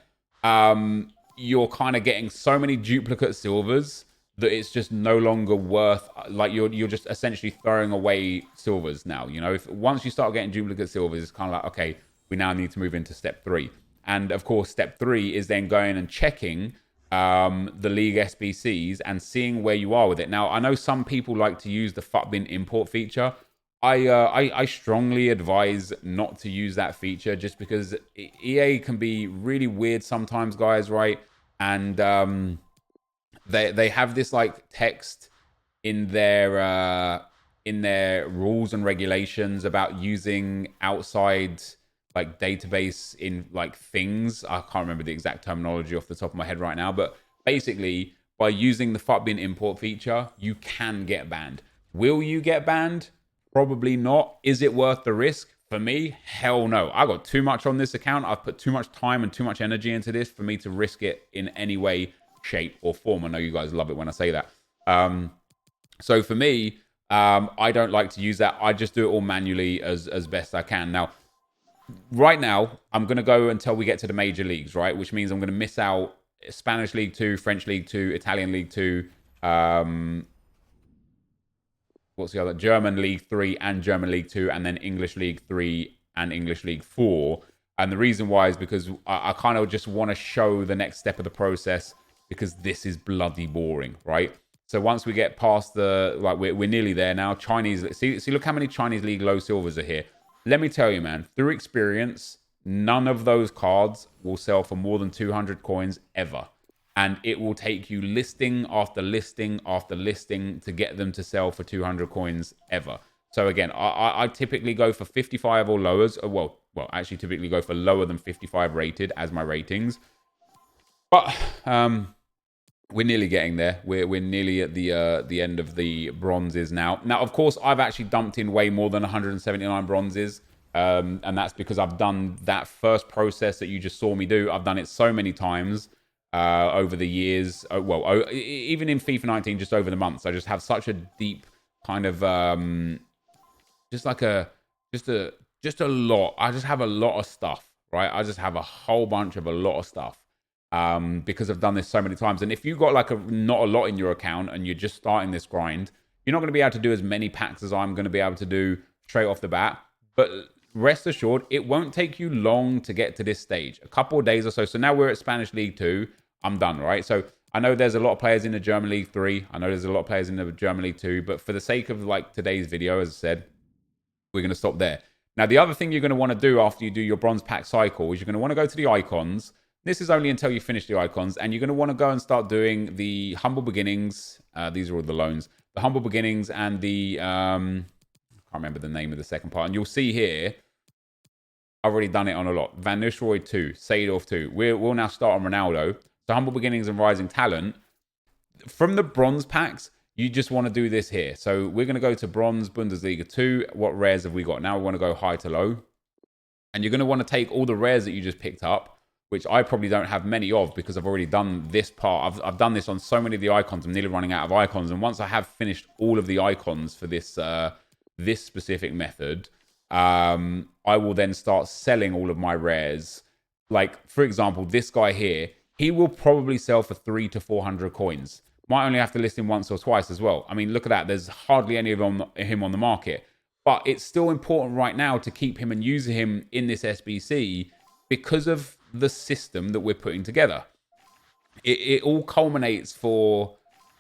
you're kind of getting so many duplicate silvers that it's just no longer worth, like you're just essentially throwing away silvers now. Once you start getting duplicate silvers, it's kind of like, okay, we now need to move into step 3. And of course, step 3 is then going and checking the league SBCs and seeing where you are with it. Now, I know some people like to use the FUTBin import feature. I strongly advise not to use that feature just because EA can be really weird sometimes, guys, right? And they have this like text in their rules and regulations about using outside like database in like things. I can't remember the exact terminology off the top of my head right now, but basically by using the FUTBin import feature, you can get banned. Will you get banned? Probably not. Is it worth the risk? For me, hell no. I got too much on this account. I've put too much time and too much energy into this for me to risk it in any way, shape, or form. I know you guys love it when I say that. So for me, I don't like to use that. I just do it all manually as best I can. Now, right now, I'm going to go until we get to the major leagues, right? Which means I'm going to miss out Spanish League 2, French League 2, Italian League 2, what's the other? German League 3 and German League 2, and then English League 3 and English League 4. And the reason why is because I kind of just want to show the next step of the process, because this is bloody boring, right? So once we get past the, like, we're nearly there now. Chinese, see, look how many Chinese League low silvers are here. Let me tell you, man, through experience, none of those cards will sell for more than 200 coins ever. And it will take you listing after listing after listing to get them to sell for 200 coins ever. So again, I typically go for 55 or lowers. Well, actually typically go for lower than 55 rated as my ratings. But we're nearly getting there. We're nearly at the end of the bronzes now. Now, of course, I've actually dumped in way more than 179 bronzes. And that's because I've done that first process that you just saw me do. I've done it so many times over the years. Even in FIFA 19, just over the months, I just have such a deep kind of just a lot. I just have a lot of stuff, right? I just have a whole bunch of a lot of stuff because I've done this so many times. And if you've got like not a lot in your account and you're just starting this grind, you're not going to be able to do as many packs as I'm going to be able to do straight off the bat. But rest assured, it won't take you long to get to this stage. A couple of days or so. So now we're at Spanish League 2. I'm done, right? So I know there's a lot of players in the German League 3. I know there's a lot of players in the German League 2. But for the sake of like today's video, as I said, we're going to stop there. Now, the other thing you're going to want to do after you do your bronze pack cycle is you're going to want to go to the icons. This is only until you finish the icons. And you're going to want to go and start doing the humble beginnings. These are all the loans. The humble beginnings and the... I can't remember the name of the second part. And you'll see here, I've already done it on a lot. Van Nistelrooy 2, Seedorf 2. We'll now start on Ronaldo. So humble beginnings and rising talent. From the bronze packs, you just want to do this here. So we're going to go to bronze Bundesliga 2. What rares have we got? Now we want to go high to low. And you're going to want to take all the rares that you just picked up, which I probably don't have many of because I've already done this part. I've done this on so many of the icons. I'm nearly running out of icons. And once I have finished all of the icons for this this specific method, I will then start selling all of my rares. Like, for example, this guy here, he will probably sell for 300 to 400 coins. Might only have to list him once or twice as well. I mean, look at that. There's hardly any of him on the market. But it's still important right now to keep him and use him in this SBC because of the system that we're putting together. It all culminates for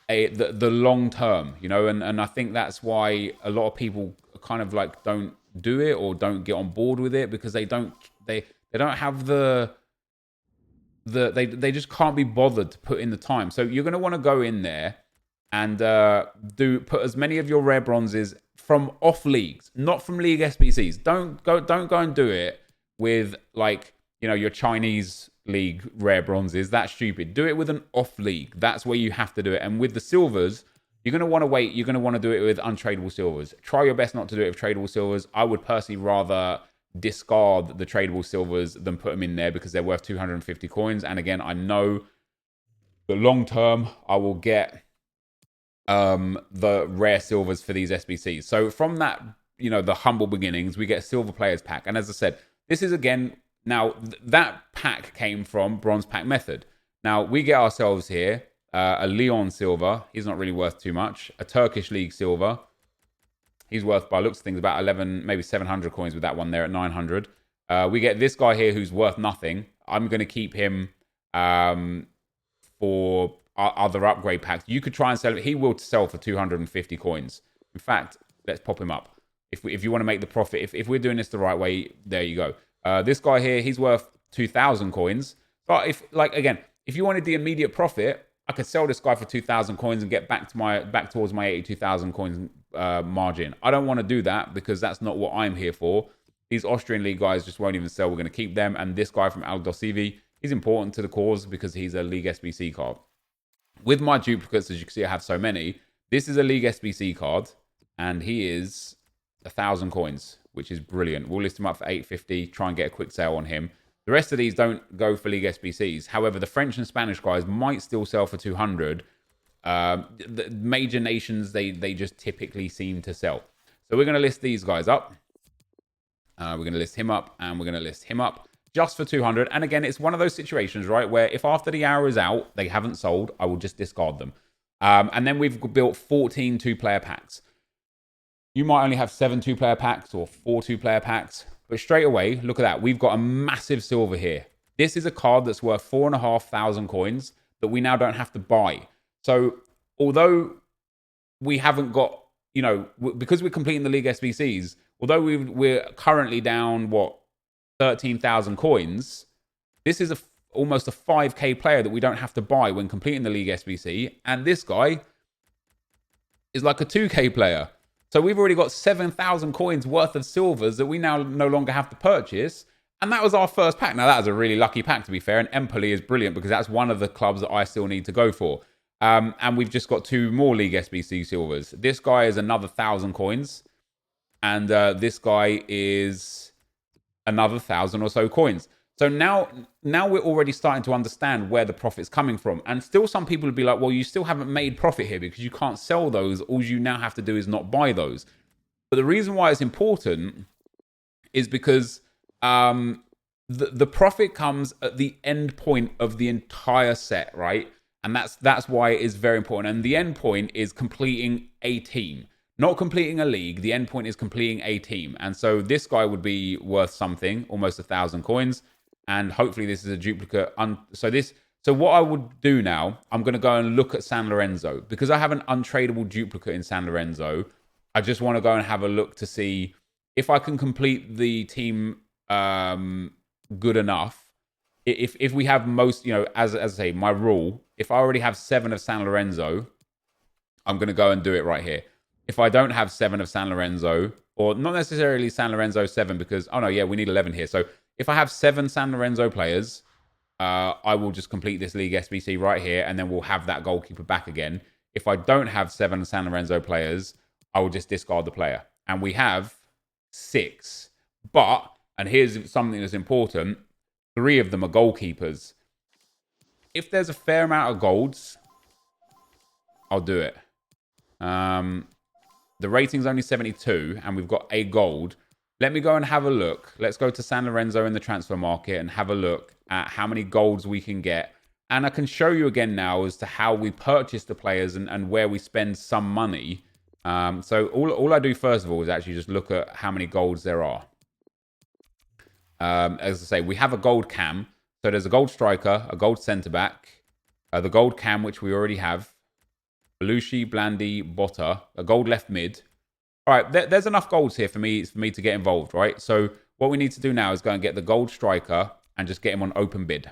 the long term, you know, and I think that's why a lot of people kind of like don't do it or don't get on board with it because they don't have they just can't be bothered to put in the time. So you're going to want to go in there and put as many of your rare bronzes from off leagues, not from league SBCs. Don't go and do it with like, you know, your Chinese league rare bronzes. That's stupid. Do it with an off league. That's where you have to do it. And with the silvers, you're going to want to wait. You're going to want to do it with untradeable silvers. Try your best not to do it with tradable silvers. I would personally rather discard the tradable silvers than put them in there because they're worth 250 coins. And again, I know the long term I will get the rare silvers for these SBCs. So from that, you know, the humble beginnings, we get a silver players pack. And as I said, this is again, now that pack came from bronze pack method. Now we get ourselves here a Leon silver. He's not really worth too much. A Turkish league silver. He's worth, by looks of things, about 11, maybe 700 coins with that one there at 900. We get this guy here who's worth nothing. I'm going to keep him for other upgrade packs. You could try and sell it. He will sell for 250 coins. In fact, let's pop him up. If you want to make the profit, if we're doing this the right way, there you go. This guy here, he's worth 2,000 coins. But if you wanted the immediate profit, I could sell this guy for 2,000 coins and get back towards my 82,000 coins margin. I don't want to do that because that's not what I'm here for. These Austrian league guys just won't even sell. We're going to keep them. And this guy from Aldosivi, he's important to the cause because he's a league SBC card. With my duplicates, as you can see, I have so many. This is a league SBC card, and he is 1,000 coins, which is brilliant. We'll list him up for 850, try and get a quick sale on him. The rest of these don't go for league SBCs. However, the French and Spanish guys might still sell for 200. The major nations, they just typically seem to sell. So we're going to list these guys up. We're going to list him up, and we're going to list him up just for 200. And again, it's one of those situations, right, where if after the hour is out, they haven't sold, I will just discard them. And then we've built 14 two-player packs. You might only have 7 2-player packs or 4 2-player packs. But straight away, look at that. We've got a massive silver here. This is a card that's worth 4,500 coins that we now don't have to buy. So although we haven't got, you know, because we're completing the League SBCs, although we're currently down, what, 13,000 coins, this is almost a 5k player that we don't have to buy when completing the League SBC. And this guy is like a 2k player. So we've already got 7,000 coins worth of silvers that we now no longer have to purchase. And that was our first pack. Now, that was a really lucky pack, to be fair. And Empoli is brilliant because that's one of the clubs that I still need to go for. And we've just got 2 more League SBC silvers. This guy is another 1,000 coins. And this guy is another 1,000 or so coins. So now we're already starting to understand where the profit's coming from. And still some people would be like, well, you still haven't made profit here because you can't sell those. All you now have to do is not buy those. But the reason why it's important is because the profit comes at the end point of the entire set, right? And that's why it is very important. And the end point is completing a team. Not completing a league. The end point is completing a team. And so this guy would be worth something, almost 1,000 coins. And hopefully this is a duplicate. So what I would do now, I'm going to go and look at San Lorenzo. Because I have an untradeable duplicate in San Lorenzo, I just want to go and have a look to see if I can complete the team good enough. If we have most, you know, as I say, my rule, if I already have 7 of San Lorenzo, I'm going to go and do it right here. If I don't have 7 of San Lorenzo, or not necessarily San Lorenzo 7, because, oh no, yeah, we need 11 here. So if I have 7 San Lorenzo players, I will just complete this League SBC right here, and then we'll have that goalkeeper back again. If I don't have 7 San Lorenzo players, I will just discard the player. And we have 6. But, and here's something that's important, 3 of them are goalkeepers. If there's a fair amount of golds, I'll do it. The rating's only 72, and we've got a gold. Let me go and have a look. Let's go to San Lorenzo in the transfer market and have a look at how many golds we can get. And I can show you again now as to how we purchase the players and where we spend some money. So all I do first of all is actually just look at how many golds there are. As I say, we have a gold cam. So there's a gold striker, a gold centre-back, the gold cam, which we already have, Belushi, Blandy, Botta, a gold left mid. All right, there's enough golds here for me to get involved, right? So what we need to do now is go and get the gold striker and just get him on open bid.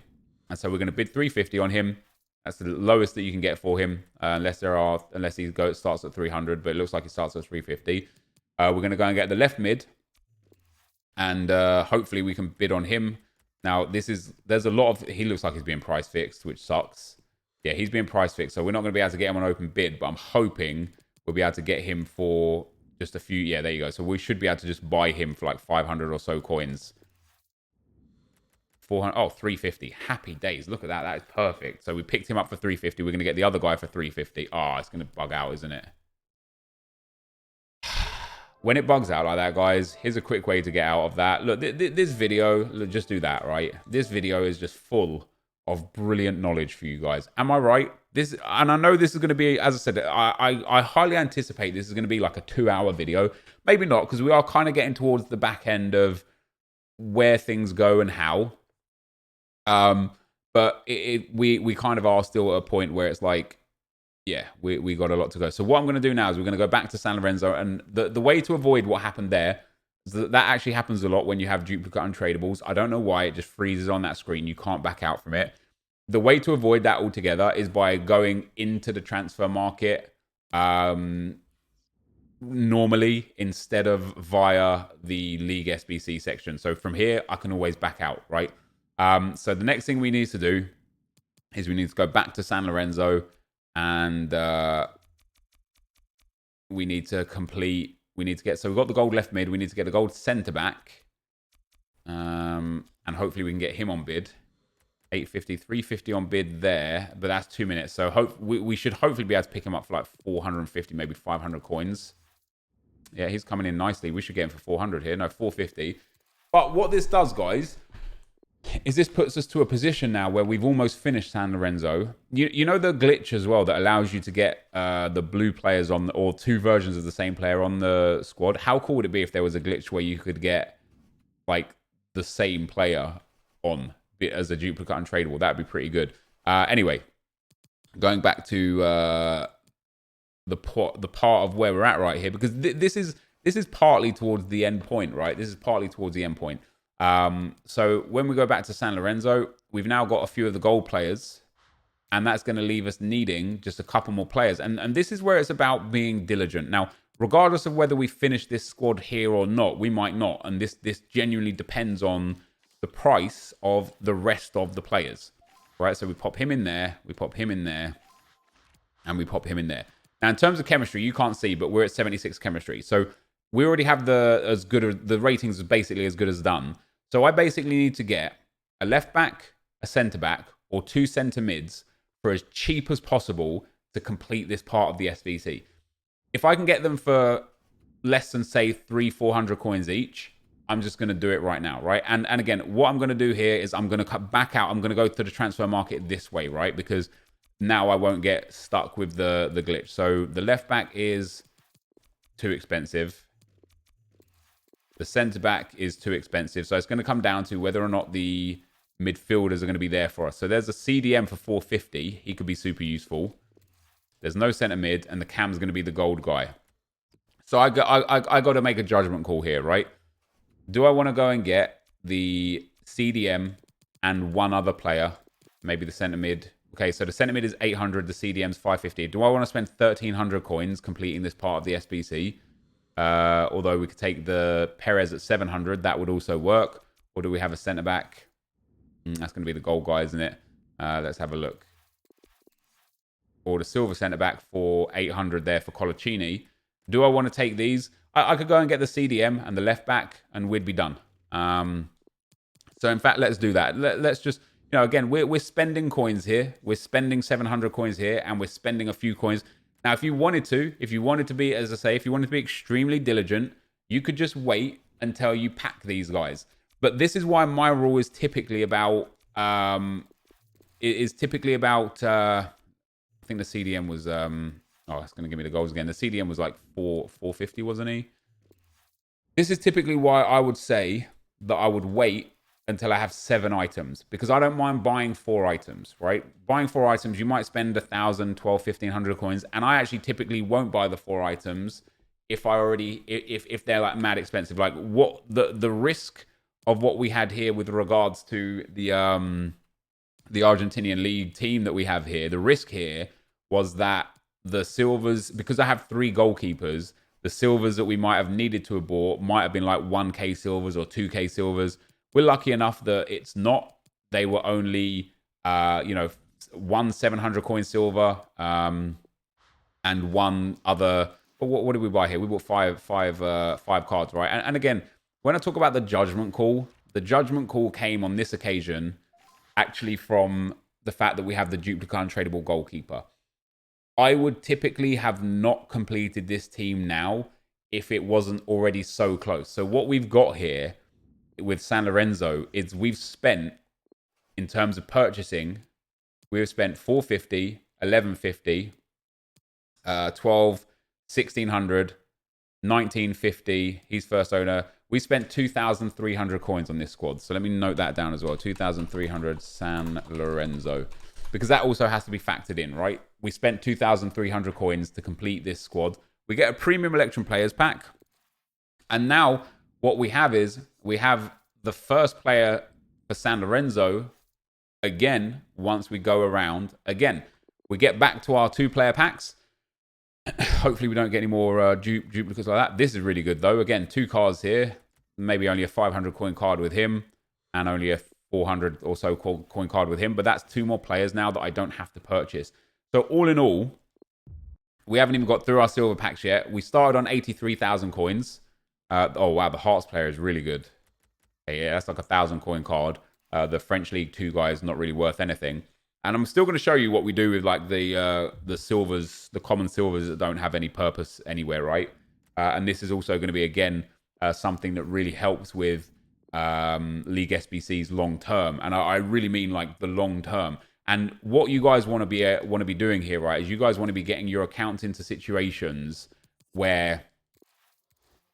And so we're going to bid 350 on him. That's the lowest that you can get for him, unless he starts at 300, but it looks like he starts at 350. We're going to go and get the left mid, and hopefully we can bid on him. Now, there's a lot of, he looks like he's being price fixed, which sucks. Yeah, he's being price fixed, so we're not going to be able to get him on open bid, but I'm hoping we'll be able to get him for just a few. Yeah, there you go. So we should be able to just buy him for like 500 or so coins. 400, oh, 350. Happy days. Look at that. That is perfect. So we picked him up for 350. We're going to get the other guy for 350. Oh, it's going to bug out, isn't it? When it bugs out like that, guys, here's a quick way to get out of that. Look, this video, just do that, right? This video is just full of brilliant knowledge for you guys. Am I right? And I know this is going to be, as I said, I highly anticipate this is going to be like a 2-hour video. Maybe not, because we are kind of getting towards the back end of where things go and how. But we kind of are still at a point where it's like, yeah, we got a lot to go. So what I'm going to do now is we're going to go back to San Lorenzo, and the way to avoid what happened there is that actually happens a lot when you have duplicate untradables. I don't know why, it just freezes on that screen. You can't back out from it. The way to avoid that altogether is by going into the transfer market normally instead of via the League SBC section. So from here, I can always back out, right? So the next thing we need to do is we need to go back to San Lorenzo, and we need to get, so we've got the gold left mid, we need to get the gold centre back, and hopefully we can get him on bid. 850, 350 on bid there, but that's 2 minutes. So we should hopefully be able to pick him up for like 450, maybe 500 coins. Yeah, he's coming in nicely. We should get him for 400 here. No, 450. But what this does, guys, is this puts us to a position now where we've almost finished San Lorenzo. You know the glitch as well that allows you to get the blue players on, or two versions of the same player on the squad. How cool would it be if there was a glitch where you could get like the same player on as a duplicate untradeable? That'd be pretty good. Anyway, going back to the part of where we're at right here, because this is partly towards the end point, right? This is partly towards the end point. So when we go back to San Lorenzo, we've now got a few of the gold players, and that's going to leave us needing just a couple more players. And this is where it's about being diligent. Now, regardless of whether we finish this squad here or not, we might not. And this genuinely depends on the price of the rest of the players, right? So we pop him in there, we pop him in there, and we pop him in there. Now, in terms of chemistry, you can't see, but we're at 76 chemistry. So we already have the ratings is basically as good as done. So I basically need to get a left back, a centre back, or two centre mids for as cheap as possible to complete this part of the SBC. If I can get them for less than, say, 300-400 coins each, I'm just going to do it right now, right? And again, what I'm going to do here is I'm going to cut back out. I'm going to go to the transfer market this way, right? Because now I won't get stuck with the glitch. So the left back is too expensive. The centre back is too expensive. So it's going to come down to whether or not the midfielders are going to be there for us. So there's a CDM for 450. He could be super useful. There's no centre mid, and the cam's going to be the gold guy. So I got to make a judgment call here, right? Do I want to go and get the CDM and one other player? Maybe the centre mid. Okay, so the centre mid is 800. The CDM's 550. Do I want to spend 1,300 coins completing this part of the SBC? Although we could take the Perez at 700, that would also work. Or do we have a centre back? That's going to be the gold guy, isn't it? Let's have a look. Or the silver centre back for 800 there for Colaccini. Do I want to take these? I could go and get the CDM and the left back, and we'd be done. So in fact, let's do that. Let's just, again, we're spending coins here. We're spending 700 coins here, and we're spending a few coins. Now, if you wanted to be, as I say, if you wanted to be extremely diligent, you could just wait until you pack these guys. But this is why my rule is typically about, I think the CDM was, it's going to give me the goals again. The CDM was like 450, wasn't he? This is typically why I would say that I would wait until I have 7 items, because I don't mind buying 4 items, right? Buying 4 items, you might spend 1,000, 12, 1,500 coins, and I actually typically won't buy the 4 items if they're like mad expensive. Like what the risk of what we had here with regards to the Argentinian league team that we have here, the risk here was that the silvers, because I have 3 goalkeepers, the silvers that we might have needed to have bought might have been like 1k silvers or 2k silvers. We're lucky enough that it's not. They were only, 1 700 coin silver, and one other. What did we buy here? We bought five cards, right? And again, when I talk about the judgment call came on this occasion actually from the fact that we have the duplicate untradeable goalkeeper. I would typically have not completed this team now if it wasn't already so close. So what we've got here with San Lorenzo is we've spent, in terms of purchasing, we've spent 450, 1150, 12, 1600, 1950. He's first owner. We spent 2,300 coins on this squad. So let me note that down as well. 2,300 San Lorenzo. Because that also has to be factored in, right? We spent 2,300 coins to complete this squad. We get a premium Electrum Players pack. And now what we have is we have the first player for San Lorenzo again once we go around. Again, we get back to our 2-player packs. Hopefully we don't get any more duplicates like that. This is really good though. Again, 2 cards here. Maybe only a 500 coin card with him. And only a 400 or so coin card with him. But that's 2 more players now that I don't have to purchase. So all in all, we haven't even got through our silver packs yet. We started on 83,000 coins. Oh, wow. The Hearts player is really good. Okay, yeah, that's like a 1,000 coin card. The French League 2 guy is not really worth anything. And I'm still going to show you what we do with like the silvers, the common silvers that don't have any purpose anywhere, right? And this is also going to be, again, something that really helps with League SBCs long term, and I really mean like the long term. And what you guys want to be doing here, right, is you guys want to be getting your accounts into situations where,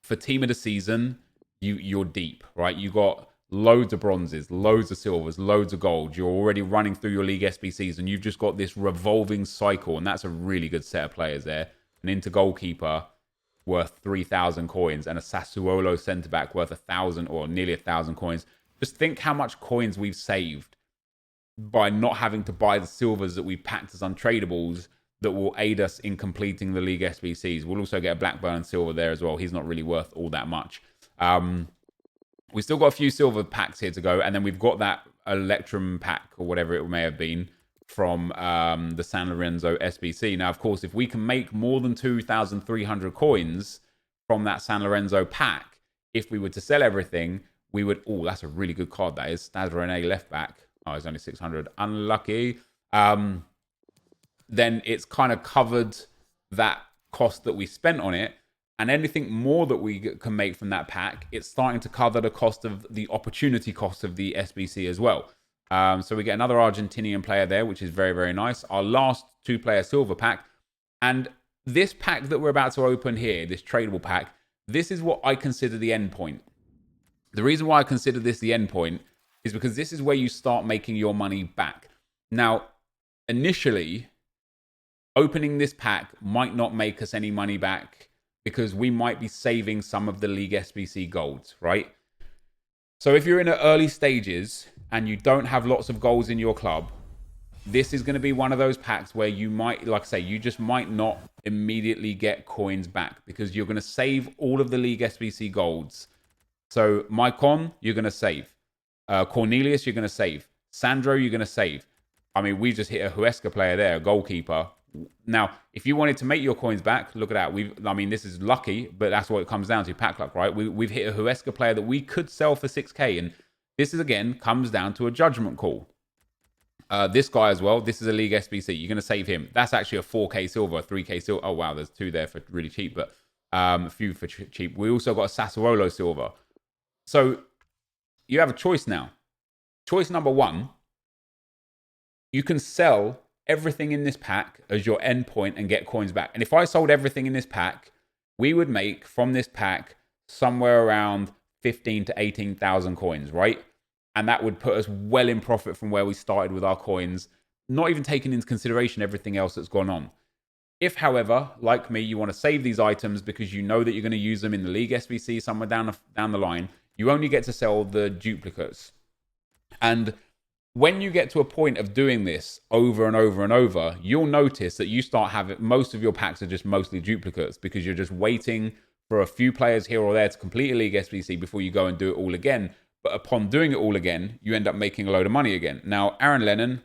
for team of the season, you're deep, right? You got loads of bronzes, loads of silvers, loads of gold. You're already running through your League SBCs, and you've just got this revolving cycle, and that's a really good set of players there. An Inter goalkeeper worth 3,000 coins, and a Sassuolo centre back worth 1,000 or nearly 1,000 coins. Just think how much coins we've saved by not having to buy the silvers that we packed as untradables that will aid us in completing the League SBCs. We'll also get a Blackburn silver there as well. He's not really worth all that much. We still got a few silver packs here to go, and then we've got that Electrum pack or whatever it may have been from the San Lorenzo SBC. Now, of course, if we can make more than 2,300 coins from that San Lorenzo pack, if we were to sell everything, we would... Oh, that's a really good card, that is. Stade Rennais left back. Oh, it's only 600. Unlucky. Then it's kind of covered that cost that we spent on it. And anything more that we can make from that pack, it's starting to cover the cost of the opportunity cost of the SBC as well. So we get another Argentinian player there, which is very, very nice. Our last 2-player silver pack. And this pack that we're about to open here, this tradable pack, this is what I consider the end point. The reason why I consider this the end point is because this is where you start making your money back. Now, initially, opening this pack might not make us any money back because we might be saving some of the League SBC golds, right? So if you're in the early stages and you don't have lots of golds in your club, this is going to be one of those packs where you might, like I say, you just might not immediately get coins back because you're going to save all of the League SBC golds. So Maicon, you're going to save. Cornelius, you're going to save. Sandro, you're going to save. I mean, we just hit a Huesca player there, a goalkeeper. Now, if you wanted to make your coins back, look at that. I mean, this is lucky, but that's what it comes down to, pack luck, right? We've hit a Huesca player that we could sell for 6k, and this is, again, comes down to a judgment call. This guy as well, this is a League SBC. You're going to save him. That's actually a 4k silver, 3k silver. Oh, wow, there's 2 there for really cheap, but a few for cheap. We also got a Sassuolo silver. So you have a choice now. Choice number 1, you can sell everything in this pack as your end point and get coins back. And if I sold everything in this pack, we would make from this pack somewhere around 15 to 18,000 coins, right? And that would put us well in profit from where we started with our coins, not even taking into consideration everything else that's gone on. If, however, like me, you want to save these items because you know that you're going to use them in the League SBC somewhere down the line, you only get to sell the duplicates. And when you get to a point of doing this over and over and over, you'll notice that you start having... most of your packs are just mostly duplicates because you're just waiting for a few players here or there to complete a League SBC before you go and do it all again. But upon doing it all again, you end up making a load of money again. Now, Aaron Lennon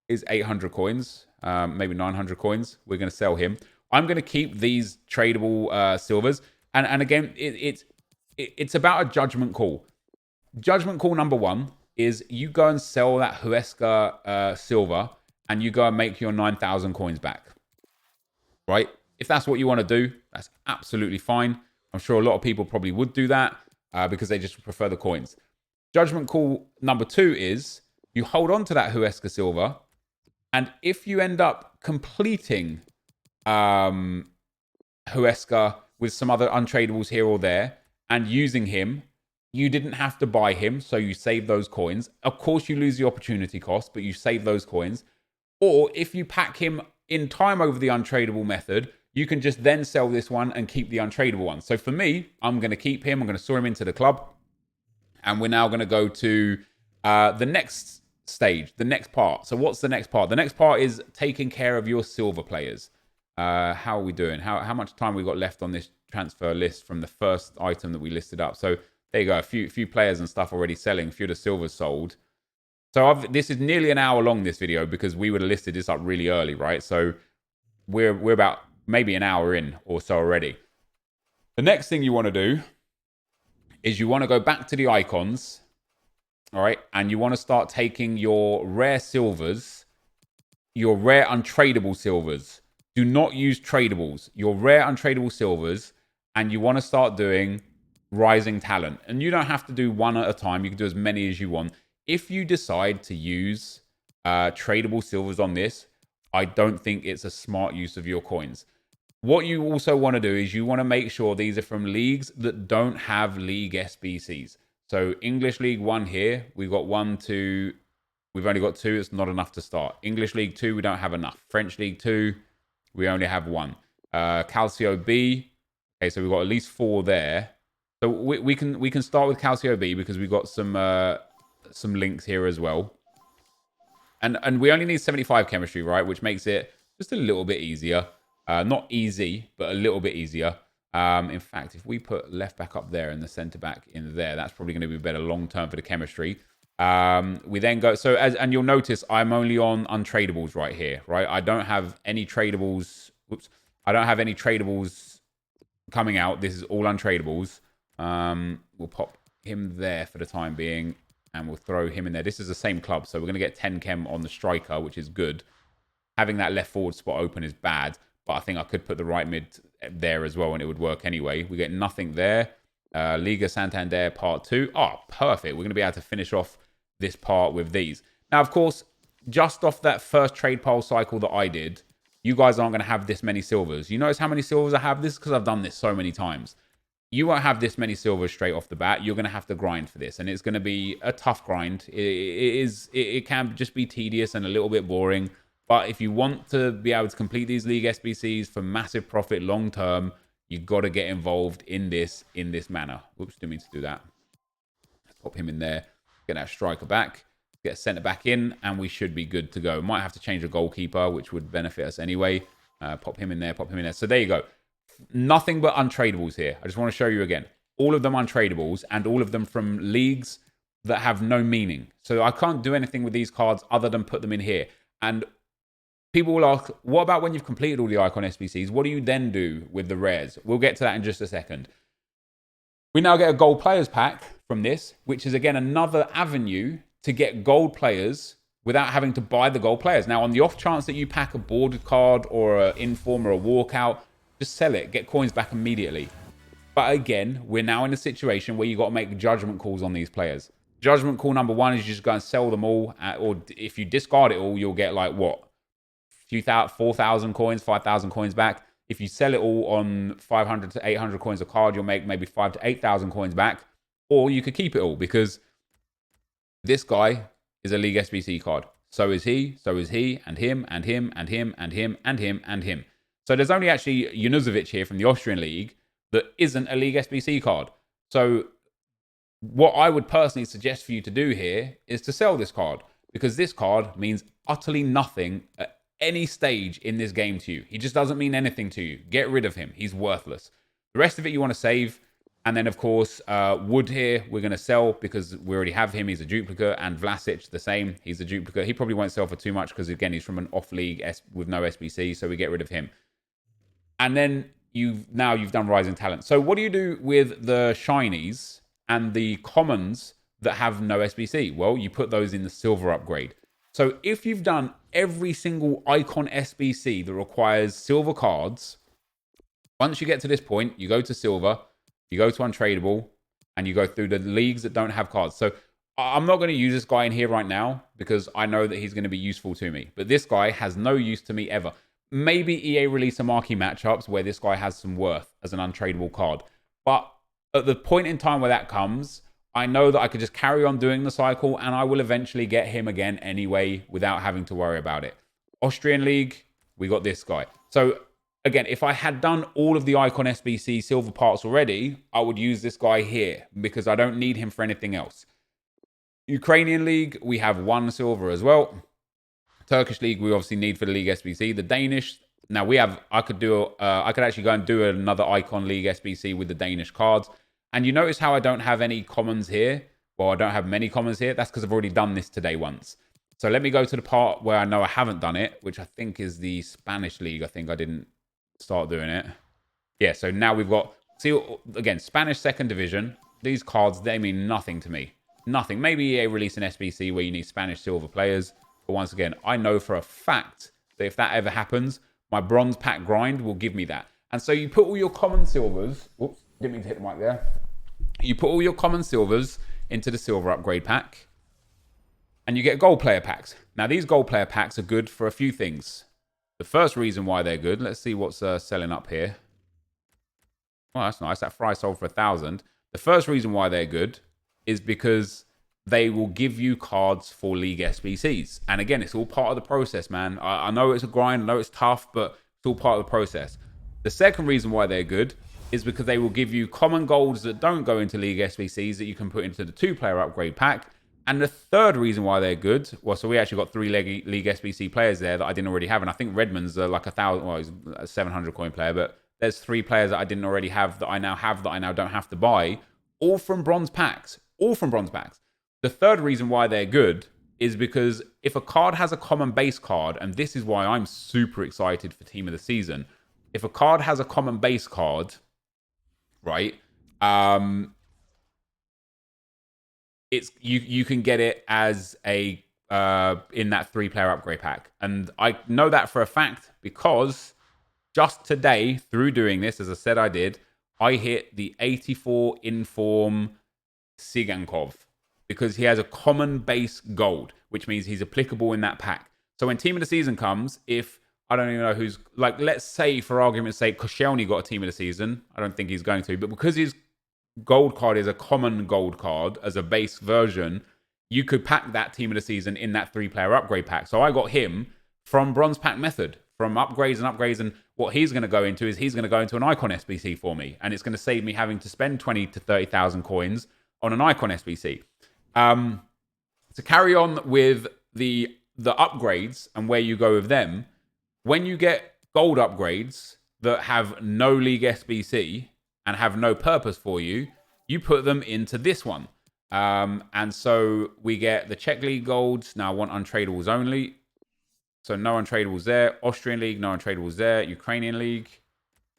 is 800 coins, maybe 900 coins. We're going to sell him. I'm going to keep these tradable silvers. And again, it's about a judgment call. Judgment call number 1 is you go and sell that Huesca silver and you go and make your 9,000 coins back. Right? If that's what you want to do, that's absolutely fine. I'm sure a lot of people probably would do that because they just prefer the coins. Judgment call number 2 is you hold on to that Huesca silver, and if you end up completing Huesca with some other untradables here or there and using him, you didn't have to buy him, so you save those coins. Of course, you lose the opportunity cost, but you save those coins. Or if you pack him in time over the untradable method, you can just then sell this one and keep the untradable one. So for me, I'm going to keep him. I'm going to store him into the club. And we're now going to go to the next stage, the next part. So what's the next part? The next part is taking care of your silver players. How are we doing? How much time we got left on this transfer list from the first item that we listed up? So there you go, a few players and stuff already selling, a few of the silvers sold. So this is nearly an hour long, this video, because we would have listed this up really early, right? So we're about maybe an hour in or so already. The next thing you want to do is you want to go back to the icons, all right? And you want to start taking your rare silvers, your rare untradable silvers. Do not use tradables. Your rare untradable silvers, and you want to start doing rising talent. And you don't have to do one at a time. You can do as many as you want. If you decide to use tradable silvers on this, I don't think it's a smart use of your coins. What you also want to do is you want to make sure these are from leagues that don't have league SBCs. So English League 1 here, we've got 1, 2, we've only got 2. It's not enough to start. English League 2, we don't have enough. French League 2, we only have 1. Calcio B, okay, so we've got at least 4 there. So we can start with Calcio B because we've got some links here as well. And we only need 75 chemistry, right? Which makes it just a little bit easier. Not easy, but a little bit easier. In fact, if we put left back up there and the centre back in there, that's probably going to be better long term for the chemistry. We then go, so and you'll notice I'm only on untradables right here, right? I don't have any tradables. Whoops. I don't have any tradables coming out. This is all untradables. We'll pop him there for the time being and we'll throw him in there. This is the same club, so we're going to get 10 chem on the striker, which is good. Having that left forward spot open is bad, but I think I could put the right mid there as well and it would work anyway. We get nothing there. Liga Santander Part 2. Oh, perfect. We're going to be able to finish off this part with these. Now, of course, just off that first trade pile cycle that I did, you guys aren't going to have this many silvers. You notice how many silvers I have? This is because I've done this so many times. You won't have this many silvers straight off the bat. You're going to have to grind for this, and it's going to be a tough grind. It can just be tedious and a little bit boring, but if you want to be able to complete these league SBCs for massive profit long term, you've got to get involved in this manner. Whoops, didn't mean to do that. Let's pop him in there. Get that striker back. Get a centre back in, and we should be good to go. Might have to change a goalkeeper, which would benefit us anyway. Pop him in there, pop him in there. So there you go. Nothing but untradables here. I just want to show you again. All of them untradables, and all of them from leagues that have no meaning. So I can't do anything with these cards other than put them in here. And people will ask, what about when you've completed all the Icon SBCs? What do you then do with the rares? We'll get to that in just a second. We now get a gold players pack from this, which is again another avenue to get gold players without having to buy the gold players. Now, on the off chance that you pack a boarded card or an inform or a walkout, just sell it, get coins back immediately. But again, we're now in a situation where you've got to make judgment calls on these players. Judgment call number 1 is you just go and sell them all. Or if you discard it all, you'll get like what? 4,000 coins, 5,000 coins back. If you sell it all on 500 to 800 coins a card, you'll make maybe 5,000 to 8,000 coins back. Or you could keep it all because this guy is a League SBC card. So is he, and him, and him, and him, and him, and him, and him. So there's only actually Junuzovic here from the Austrian League that isn't a League SBC card. So what I would personally suggest for you to do here is to sell this card, because this card means utterly nothing at any stage in this game to you. He just doesn't mean anything to you. Get rid of him. He's worthless. The rest of it you want to save. And then, of course, Wood here, we're going to sell because we already have him. He's a duplicate. And Vlasic, the same. He's a duplicate. He probably won't sell for too much because, again, he's from an off-league with no SBC. So we get rid of him. And then you've done Rising Talent. So what do you do with the shinies and the commons that have no SBC? Well, you put those in the silver upgrade. So if you've done every single Icon SBC that requires silver cards, once you get to this point, you go to silver, you go to Untradable, and you go through the leagues that don't have cards. So I'm not going to use this guy in here right now because I know that he's going to be useful to me. But this guy has no use to me ever. Maybe EA release some marquee matchups where this guy has some worth as an untradable card. But at the point in time where that comes, I know that I could just carry on doing the cycle and I will eventually get him again anyway without having to worry about it. Austrian League, we got this guy. So again, if I had done all of the Icon SBC silver parts already, I would use this guy here because I don't need him for anything else. Ukrainian League, we have 1 silver as well. Turkish League, we obviously need for the League SBC. The Danish, now I could actually go and do another Icon League SBC with the Danish cards. And you notice how I don't have any commons here? Well, I don't have many commons here. That's because I've already done this today once. So let me go to the part where I know I haven't done it, which I think is the Spanish League. I think I didn't start doing it. Yeah, so now we've got, see, again, Spanish second division. These cards, they mean nothing to me. Nothing. Maybe EA release an SBC where you need Spanish silver players. But once again, I know for a fact that if that ever happens, my bronze pack grind will give me that. And so you put all your common silvers. Whoops, didn't mean to hit the mic there. You put all your common silvers into the silver upgrade pack, and you get gold player packs. Now, these gold player packs are good for a few things. The first reason why they're good, let's see what's selling up here. Well, that's nice. That fry sold for 1,000. The first reason why they're good is because they will give you cards for League SBCs. And again, it's all part of the process, man. I know it's a grind, I know it's tough, but it's all part of the process. The second reason why they're good is because they will give you common golds that don't go into League SBCs that you can put into the 2-player upgrade pack. And the third reason why they're good, well, so we actually got 3 League SBC players there that I didn't already have. And I think Redmond's like 1,000, well, he's a 700 coin player, but there's 3 players that I didn't already have that I now have that I now don't have to buy, all from bronze packs. All from bronze packs. The third reason why they're good is because if a card has a common base card, and this is why I'm super excited for Team of the Season, if a card has a common base card, right, it's you can get it as a in that 3-player upgrade pack. And I know that for a fact because just today, through doing this, as I said I did, I hit the 84 Inform Sigankov because he has a common base gold, which means he's applicable in that pack. So when Team of the Season comes, if I don't even know who's, like, let's say for argument's sake, Koscielny got a Team of the Season. I don't think he's going to, but because his gold card is a common gold card as a base version, you could pack that Team of the Season in that 3-player upgrade pack. So I got him from bronze pack method, from upgrades and upgrades. And what he's going to go into is he's going to go into an icon SBC for me. And it's going to save me having to spend 20 to 30,000 coins on an icon SBC. To carry on with the upgrades and where you go with them, when you get gold upgrades that have no League SBC and have no purpose for you, you put them into this one. And so we get the Czech League golds. Now I want untradables only. So no untradables there. Austrian League, no untradables there. Ukrainian League,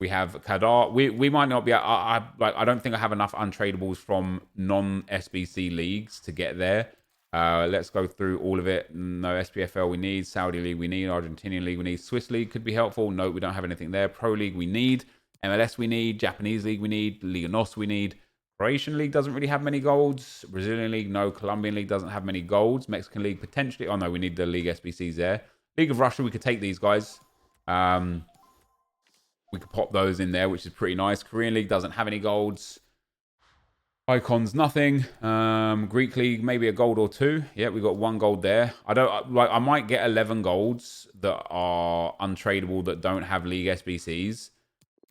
we have Kadar. We might not be. I don't think I have enough untradables from non-SBC leagues to get there. Let's go through all of it. No SPFL we need. Saudi League we need. Argentinian League we need. Swiss League could be helpful. No, we don't have anything there. Pro League we need. MLS we need. Japanese League we need. Liga NOS we need. Croatian League doesn't really have many golds. Brazilian League, no. Colombian League doesn't have many golds. Mexican League potentially. Oh no, we need the League SBCs there. League of Russia, we could take these guys. We could pop those in there, which is pretty nice. Korean League doesn't have any golds. Icons, nothing. Greek League, maybe a gold or 2. Yeah, we got 1 gold there. I might get 11 golds that are untradeable that don't have League SBCs.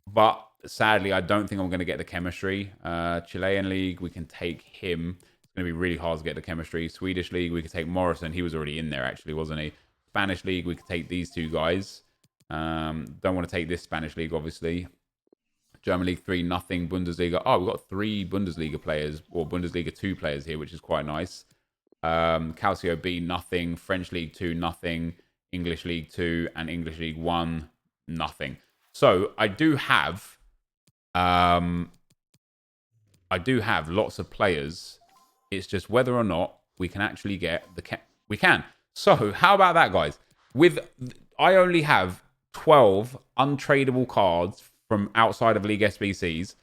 But sadly, I don't think I'm going to get the chemistry. Chilean League, we can take him. It's going to be really hard to get the chemistry. Swedish League, we could take Morrison. He was already in there, actually, wasn't he? Spanish League, we could take these 2 guys. Don't want to take this Spanish League, obviously. German League 3, nothing. Bundesliga. Oh, we've got 3 Bundesliga players, or Bundesliga 2 players here, which is quite nice. Calcio B, nothing. French League 2, nothing. English League 2 and English League 1, nothing. So I do have lots of players. It's just whether or not we can actually get we can. So how about that, guys? I only have 12 untradeable cards from outside of League SBCs.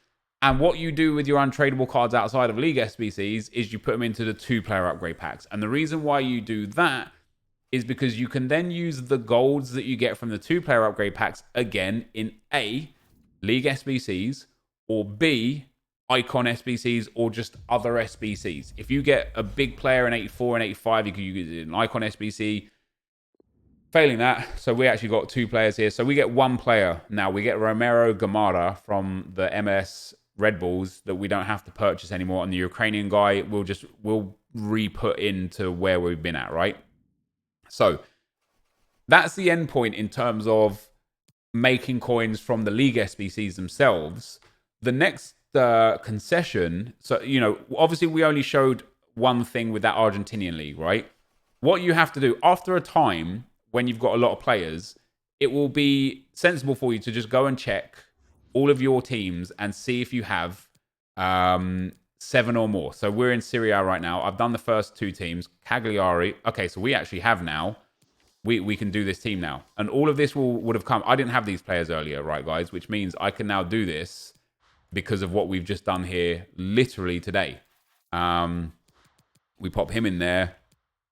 And what you do with your untradeable cards outside of League SBCs is you put them into the 2-player upgrade packs. And the reason why you do that is because you can then use the golds that you get from the 2-player upgrade packs again in A, League SBCs, or B, Icon SBCs, or just other SBCs. If you get a big player in 84 and 85, you can use it in an Icon SBC. Failing that, so we actually got 2 players here. So we get 1 player now. We get Romero Gamara from the MS Red Bulls that we don't have to purchase anymore. And the Ukrainian guy we'll re-put into where we've been at, right? So that's the end point in terms of making coins from the League SBCs themselves. The next concession, so, obviously we only showed one thing with that Argentinian league, right? What you have to do after a time, when you've got a lot of players, it will be sensible for you to just go and check all of your teams and see if you have 7 or more. So we're in Serie A right now. I've done the first 2 teams. Cagliari. Okay, so we actually have now. We can do this team now. And all of this would have come. I didn't have these players earlier, right, guys? Which means I can now do this because of what we've just done here literally today. We pop him in there.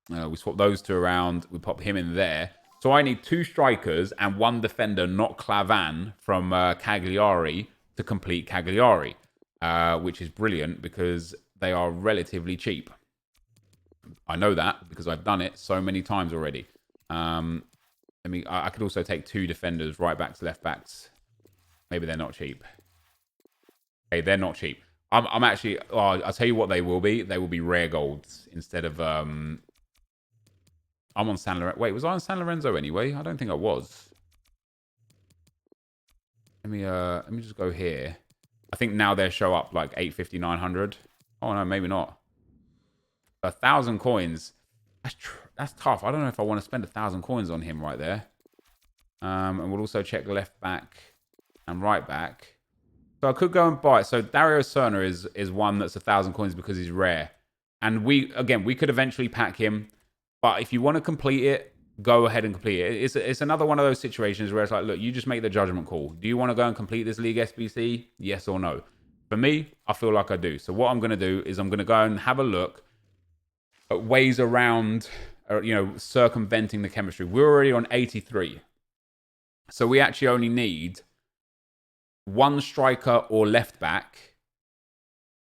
We swap those two around. We pop him in there. So I need 2 strikers and 1 defender, not Clavan, from Cagliari to complete Cagliari, which is brilliant because they are relatively cheap. I know that because I've done it so many times already. I could also take 2 defenders, right backs, left backs. Maybe they're not cheap. Okay, they're not cheap. I'm actually... I'll tell you what they will be. They will be rare golds instead of... I'm on San Lorenzo. Wait, was I on San Lorenzo anyway? I don't think I was. Let me just go here. I think now they show up like 850, 900. Oh, no, maybe not. 1,000 coins. That's tough. I don't know if I want to spend 1,000 coins on him right there. And we'll also check left back and right back. So I could go and buy it. So Dario Serna is one that's 1,000 coins because he's rare. And we could eventually pack him. But if you want to complete it, go ahead and complete it. It's another one of those situations where it's like, look, you just make the judgment call. Do you want to go and complete this League SBC? Yes or no? For me, I feel like I do. So what I'm going to do is I'm going to go and have a look at ways around, circumventing the chemistry. We're already on 83. So we actually only need 1 striker or left back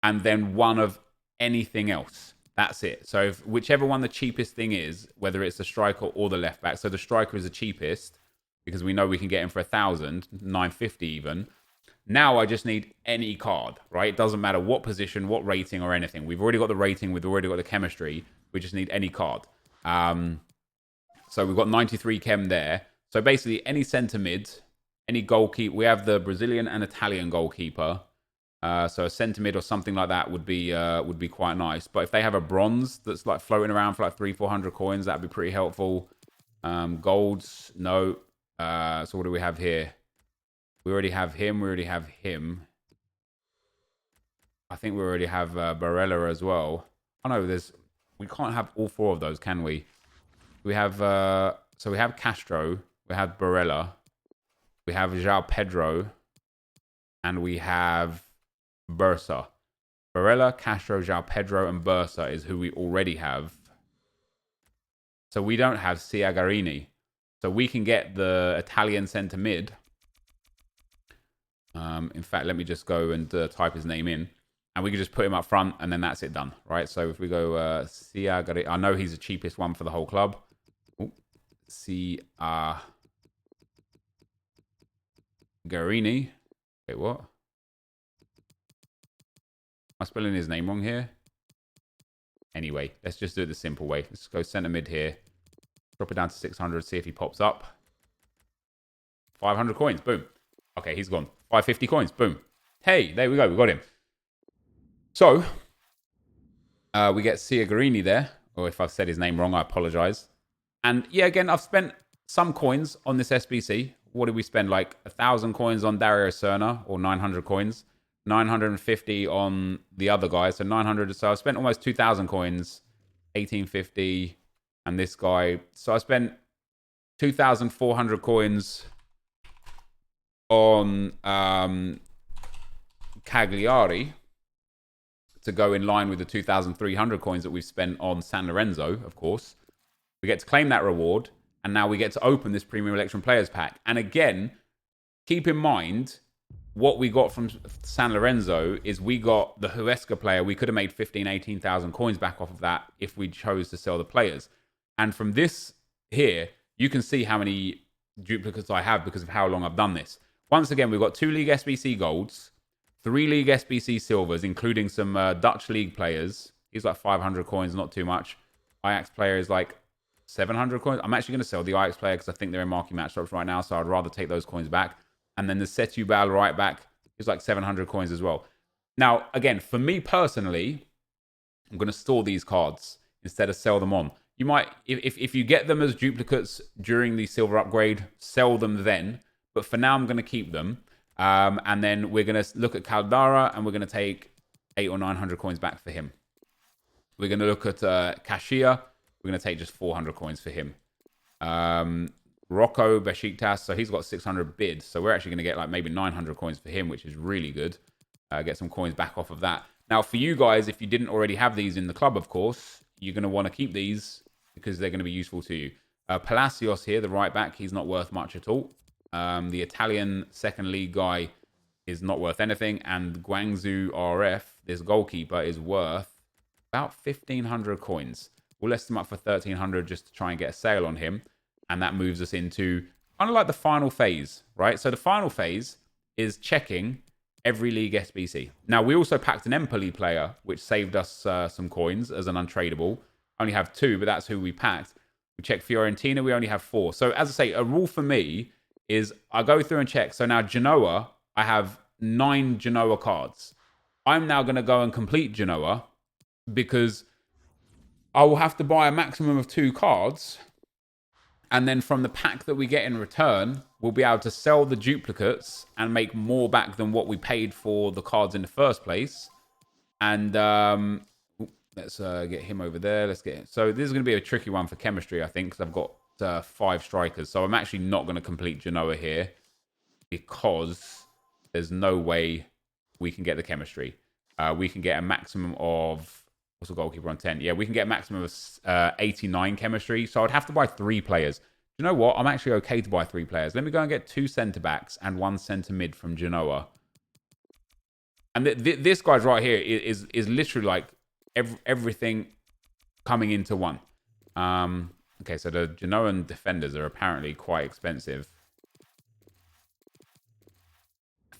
and then 1 of anything else. That's it. So whichever one the cheapest thing is, whether it's the striker or the left back. So the striker is the cheapest because we know we can get him for 1,000, 950 even. Now I just need any card, right? It doesn't matter what position, what rating or anything. We've already got the rating. We've already got the chemistry. We just need any card. So we've got 93 chem there. So basically any centre mid, any goalkeeper. We have the Brazilian and Italian goalkeeper. So a centre mid or something like that would be quite nice. But if they have a bronze that's like floating around for like 300-400 coins, that'd be pretty helpful. Golds, no. So what do we have here? We already have him. We already have him. I think we already have Barella as well. Oh no, we can't have all 4 of those, can we? We have so we have Castro, we have Barella, we have João Pedro, and we have Bursa. Barella, Castro, João Pedro, and Bursa is who we already have. So we don't have Ciagarini. So we can get the Italian centre mid. In fact, let me just go and type his name in. And we can just put him up front, and then that's it done, right? So if we go Ciagarini, I know he's the cheapest one for the whole club. Ciagarini. Wait, what? Am I spelling his name wrong here? Anyway, let's just do it the simple way. Let's go centre mid here. Drop it down to 600, see if he pops up. 500 coins, boom. Okay, he's gone. 550 coins, boom. Hey, there we go, we got him. So, we get Ciagarini there. Or if I've said his name wrong, I apologise. And yeah, again, I've spent some coins on this SBC. What did we spend? Like 1,000 coins on Dario Serna, or 900 coins. 950 on the other guy, so 900. So I spent almost 2,000 coins, 1,850, and this guy. So I spent 2,400 coins on Cagliari to go in line with the 2,300 coins that we've spent on San Lorenzo, of course. We get to claim that reward, and now we get to open this Premium Electrum Players Pack. And again, keep in mind, what we got from San Lorenzo is we got the Huesca player. We could have made 15,000, 18,000 coins back off of that if we chose to sell the players. And from this here, you can see how many duplicates I have because of how long I've done this. Once again, we've got 2 League SBC Golds, 3 League SBC Silvers, including some Dutch League players. He's like 500 coins, not too much. Ajax player is like 700 coins. I'm actually going to sell the Ajax player because I think they're in marquee match drops right now, so I'd rather take those coins back. And then the Setubal right back is like 700 coins as well. Now, again, for me personally, I'm going to store these cards instead of sell them on. You might, if you get them as duplicates during the silver upgrade, sell them then. But for now, I'm going to keep them. And then we're going to look at Caldara and we're going to take 800 or 900 coins back for him. We're going to look at Kashia. We're going to take just 400 coins for him. Rocco Besiktas, so he's got 600 bids. So we're actually going to get like maybe 900 coins for him, which is really good. Get some coins back off of that. Now, for you guys, if you didn't already have these in the club, of course, you're going to want to keep these because they're going to be useful to you. Palacios here, the right back, he's not worth much at all. The Italian second league guy is not worth anything. And Guangzhou RF, this goalkeeper, is worth about 1,500 coins. We'll list him up for 1,300 just to try and get a sale on him. And that moves us into kind of like the final phase, right? So the final phase is checking every league SBC. Now, we also packed an Empoli player, which saved us some coins as an untradeable. Only have 2, but that's who we packed. We checked Fiorentina, we only have 4. So as I say, a rule for me is I go through and check. So now Genoa, I have 9 Genoa cards. I'm now going to go and complete Genoa because I will have to buy a maximum of 2 cards. And then from the pack that we get in return, we'll be able to sell the duplicates and make more back than what we paid for the cards in the first place. And let's get him over there. Let's get him. So this is going to be a tricky one for chemistry, I think, because I've got 5 strikers. So I'm actually not going to complete Genoa here because there's no way we can get the chemistry. We can get a maximum of... What's the goalkeeper on 10? Yeah, we can get a maximum of 89 chemistry. So I'd have to buy 3 players. You know what? I'm actually okay to buy 3 players. Let me go and get 2 centre-backs and 1 centre-mid from Genoa. And this guy's right here is literally like everything coming into one. Okay, so the Genoan defenders are apparently quite expensive.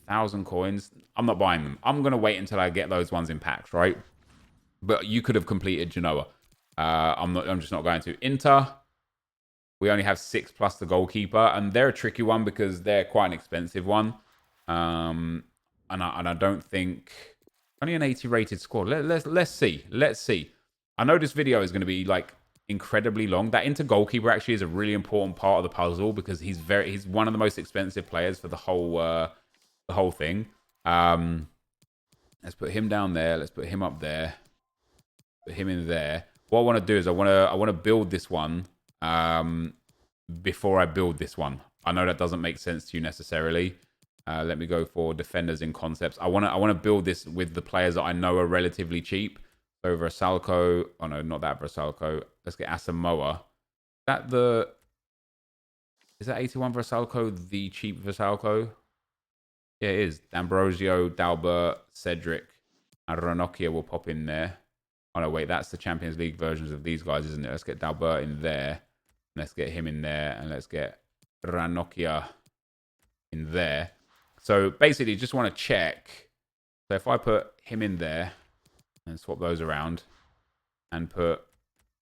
1,000 coins. I'm not buying them. I'm going to wait until I get those ones in packs, right? But you could have completed Genoa. I'm just not going to. Inter, we only have 6 plus the goalkeeper, and they're a tricky one because they're quite an expensive one. And I don't think only an 80 rated squad. Let's see. Let's see. I know this video is going to be like incredibly long. That Inter goalkeeper actually is a really important part of the puzzle because he's one of the most expensive players for the whole thing. Let's put him down there. Let's put him up there. Put him in there. What I want to do is I want to build this one before I build this one. I know that doesn't make sense to you necessarily. Let me go for defenders in concepts. I want to build this with the players that I know are relatively cheap. So Versalco. Oh no, not that Versalco. Let's get Asamoah. Is that 81 Versalco the cheap Versalco? Yeah, it is. D'Ambrosio, Dalbert, Cedric, and Ranocchia will pop in there. Oh, no, wait. That's the Champions League versions of these guys, isn't it? Let's get Dalbert in there. Let's get him in there. And let's get Ranocchia in there. So, basically, just want to check. So, if I put him in there and swap those around and put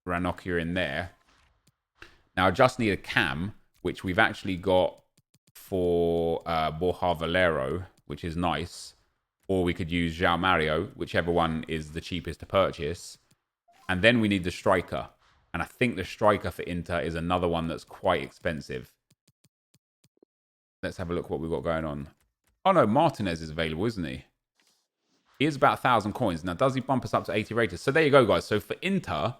Ranocchia in there. Now, I just need a cam, which we've actually got for Borja Valero, which is nice. Or we could use João Mario, whichever one is the cheapest to purchase. And then we need the striker. And I think the striker for Inter is another one that's quite expensive. Let's have a look what we've got going on. Oh no, Martinez is available, isn't he? He is about 1,000 coins. Now, does he bump us up to 80 rated? So there you go, guys. So for Inter,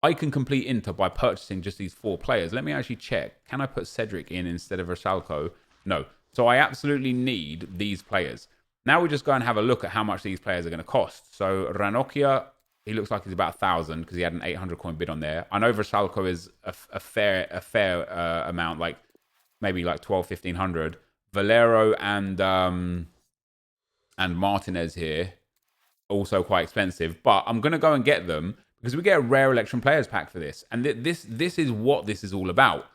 I can complete Inter by purchasing just these 4 players. Let me actually check. Can I put Cedric in instead of Versalco? No. So I absolutely need these players. Now we just go and have a look at how much these players are going to cost. So Ranocchia, he looks like he's about 1,000 because he had an 800 coin bid on there. I know Versalco is a fair amount, like maybe like 1,200, 1,500. Valero and Martinez here, also quite expensive. But I'm going to go and get them because we get a rare election players pack for this. And this is what this is all about.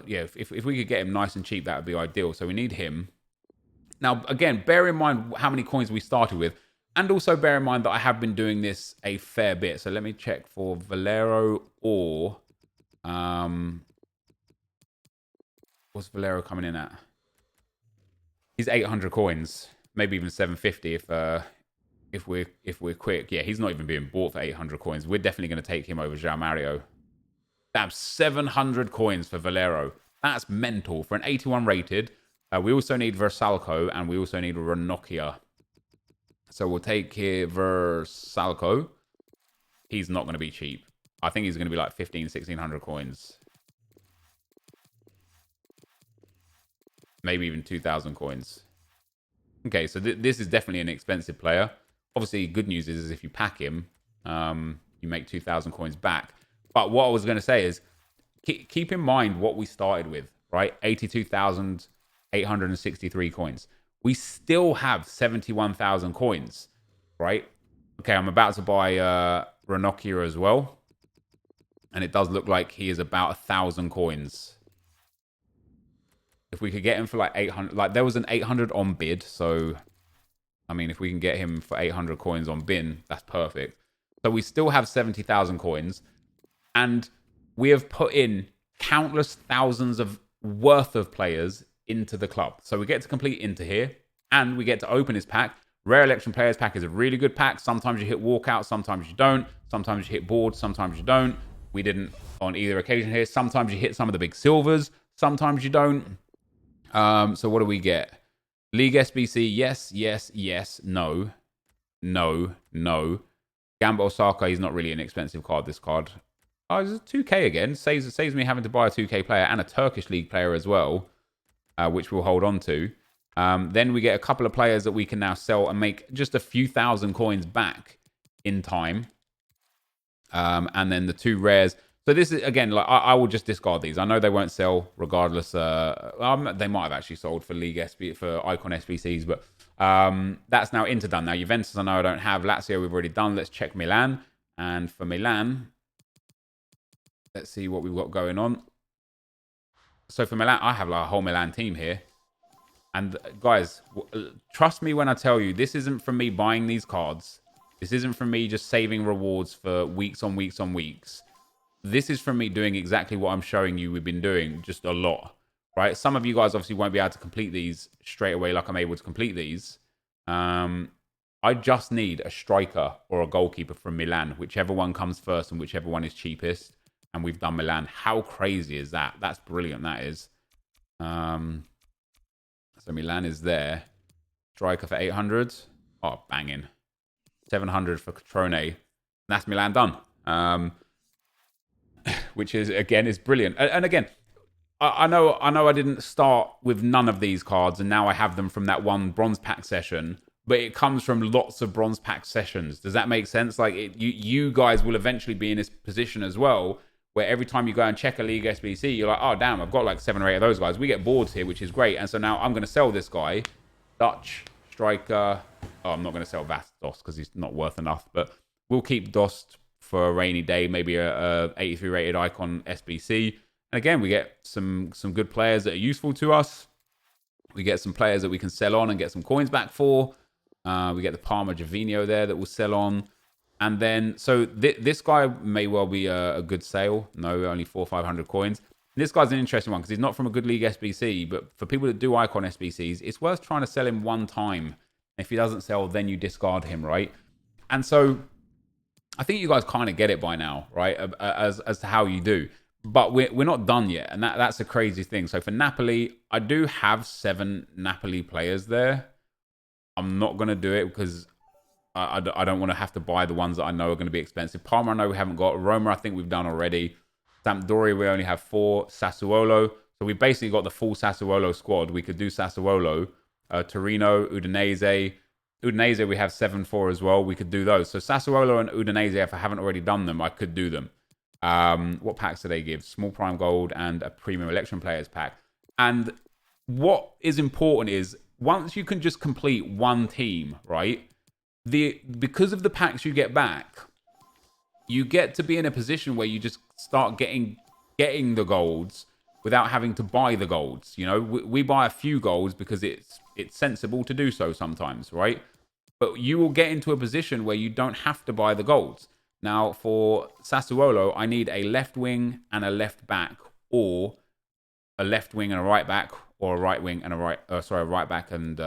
Yeah, if we could get him nice and cheap, that would be ideal. So we need him. Now, again, bear in mind how many coins we started with. And also bear in mind that I have been doing this a fair bit. So let me check for Valero or... what's Valero coming in at? He's 800 coins. Maybe even 750 if we're quick. Yeah, he's not even being bought for 800 coins. We're definitely going to take him over João Mario. That's 700 coins for Valero. That's mental. For an 81 rated, we also need Versalco and we also need Ranocchia. So we'll take here Versalco. He's not going to be cheap. I think he's going to be like 1,500, 1,600 coins. maybe even 2,000 coins. Okay, so this is definitely an expensive player. Obviously, good news is if you pack him, you make 2,000 coins back. But what I was going to say is, keep in mind what we started with, right? 82,863 coins. We still have 71,000 coins, right? Okay, I'm about to buy Ranocchia as well. And it does look like he is about 1,000 coins. If we could get him for like 800, like there was an 800 on bid. So, I mean, if we can get him for 800 coins on bin, that's perfect. So we still have 70,000 coins. And we have put in countless thousands of worth of players into the club. So we get to complete into here and we get to open his pack. Rare Election Players pack is a really good pack. Sometimes you hit walkout, sometimes you don't. Sometimes you hit board, sometimes you don't. We didn't on either occasion here. Sometimes you hit some of the big silvers, sometimes you don't. So what do we get? League SBC, yes, yes, yes, no, no, no. Gamba Osaka, he's not really an expensive card, this card. Oh, it's a 2k again. Saves me having to buy a 2k player and a Turkish league player as well, which we'll hold on to. Then we get a couple of players that we can now sell and make just a few thousand coins back in time. And then the 2 rares. So this is, again, like I will just discard these. I know they won't sell regardless. They might have actually sold for League SB, for Icon SBCs, but that's now interdone. Now, Juventus, I know I don't have. Lazio, we've already done. Let's check Milan. And for Milan, let's see what we've got going on. So for Milan, I have like a whole Milan team here. And guys, trust me when I tell you, this isn't from me buying these cards. This isn't from me just saving rewards for weeks on weeks on weeks. This is from me doing exactly what I'm showing you we've been doing, just a lot, right? Some of you guys obviously won't be able to complete these straight away like I'm able to complete these. I just need a striker or a goalkeeper from Milan, whichever one comes first and whichever one is cheapest. And we've done Milan. How crazy is that? That's brilliant, that is. So Milan is there. Striker for 800. Oh, banging. 700 for Catrone. That's Milan done. Which is, again, is brilliant. And again, I know I didn't start with none of these cards, and now I have them from that one bronze pack session, but it comes from lots of bronze pack sessions. Does that make sense? Like, you guys will eventually be in this position as well, where every time you go and check a League SBC, you're like, oh, damn, I've got like 7 or 8 of those guys. We get boards here, which is great. And so now I'm going to sell this guy, Dutch striker. Oh, I'm not going to sell Vastos because he's not worth enough, but we'll keep Dost for a rainy day, maybe a 83 rated Icon SBC. And again, we get some good players that are useful to us. We get some players that we can sell on and get some coins back for. We get the Parma Jovino there that we'll sell on. And then, so this guy may well be a good sale. No, only 400 or 500 coins. And this guy's an interesting one because he's not from a good league SBC, but for people that do Icon SBCs, it's worth trying to sell him one time. If he doesn't sell, then you discard him, right? And so I think you guys kind of get it by now, right? As to how you do. But we're not done yet, and that's a crazy thing. So for Napoli, I do have 7 Napoli players there. I'm not going to do it because I don't want to have to buy the ones that I know are going to be expensive. Parma, I know we haven't got. Roma, I think we've done already. Sampdoria, we only have 4. Sassuolo. So we basically got the full Sassuolo squad. We could do Sassuolo. Torino, Udinese. Udinese, we have 7 for as well. We could do those. So Sassuolo and Udinese, if I haven't already done them, I could do them. What packs do they give? Small Prime Gold and a Premium Election Players pack. And what is important is once you can just complete one team, right? Because of the packs you get back, you get to be in a position where you just start getting the golds without having to buy the golds. You know, we buy a few golds because it's sensible to do so sometimes, right? But you will get into a position where you don't have to buy the golds. Now, for Sassuolo, I need a left wing and a left back, or a left wing and a right back, or a right wing and a right back and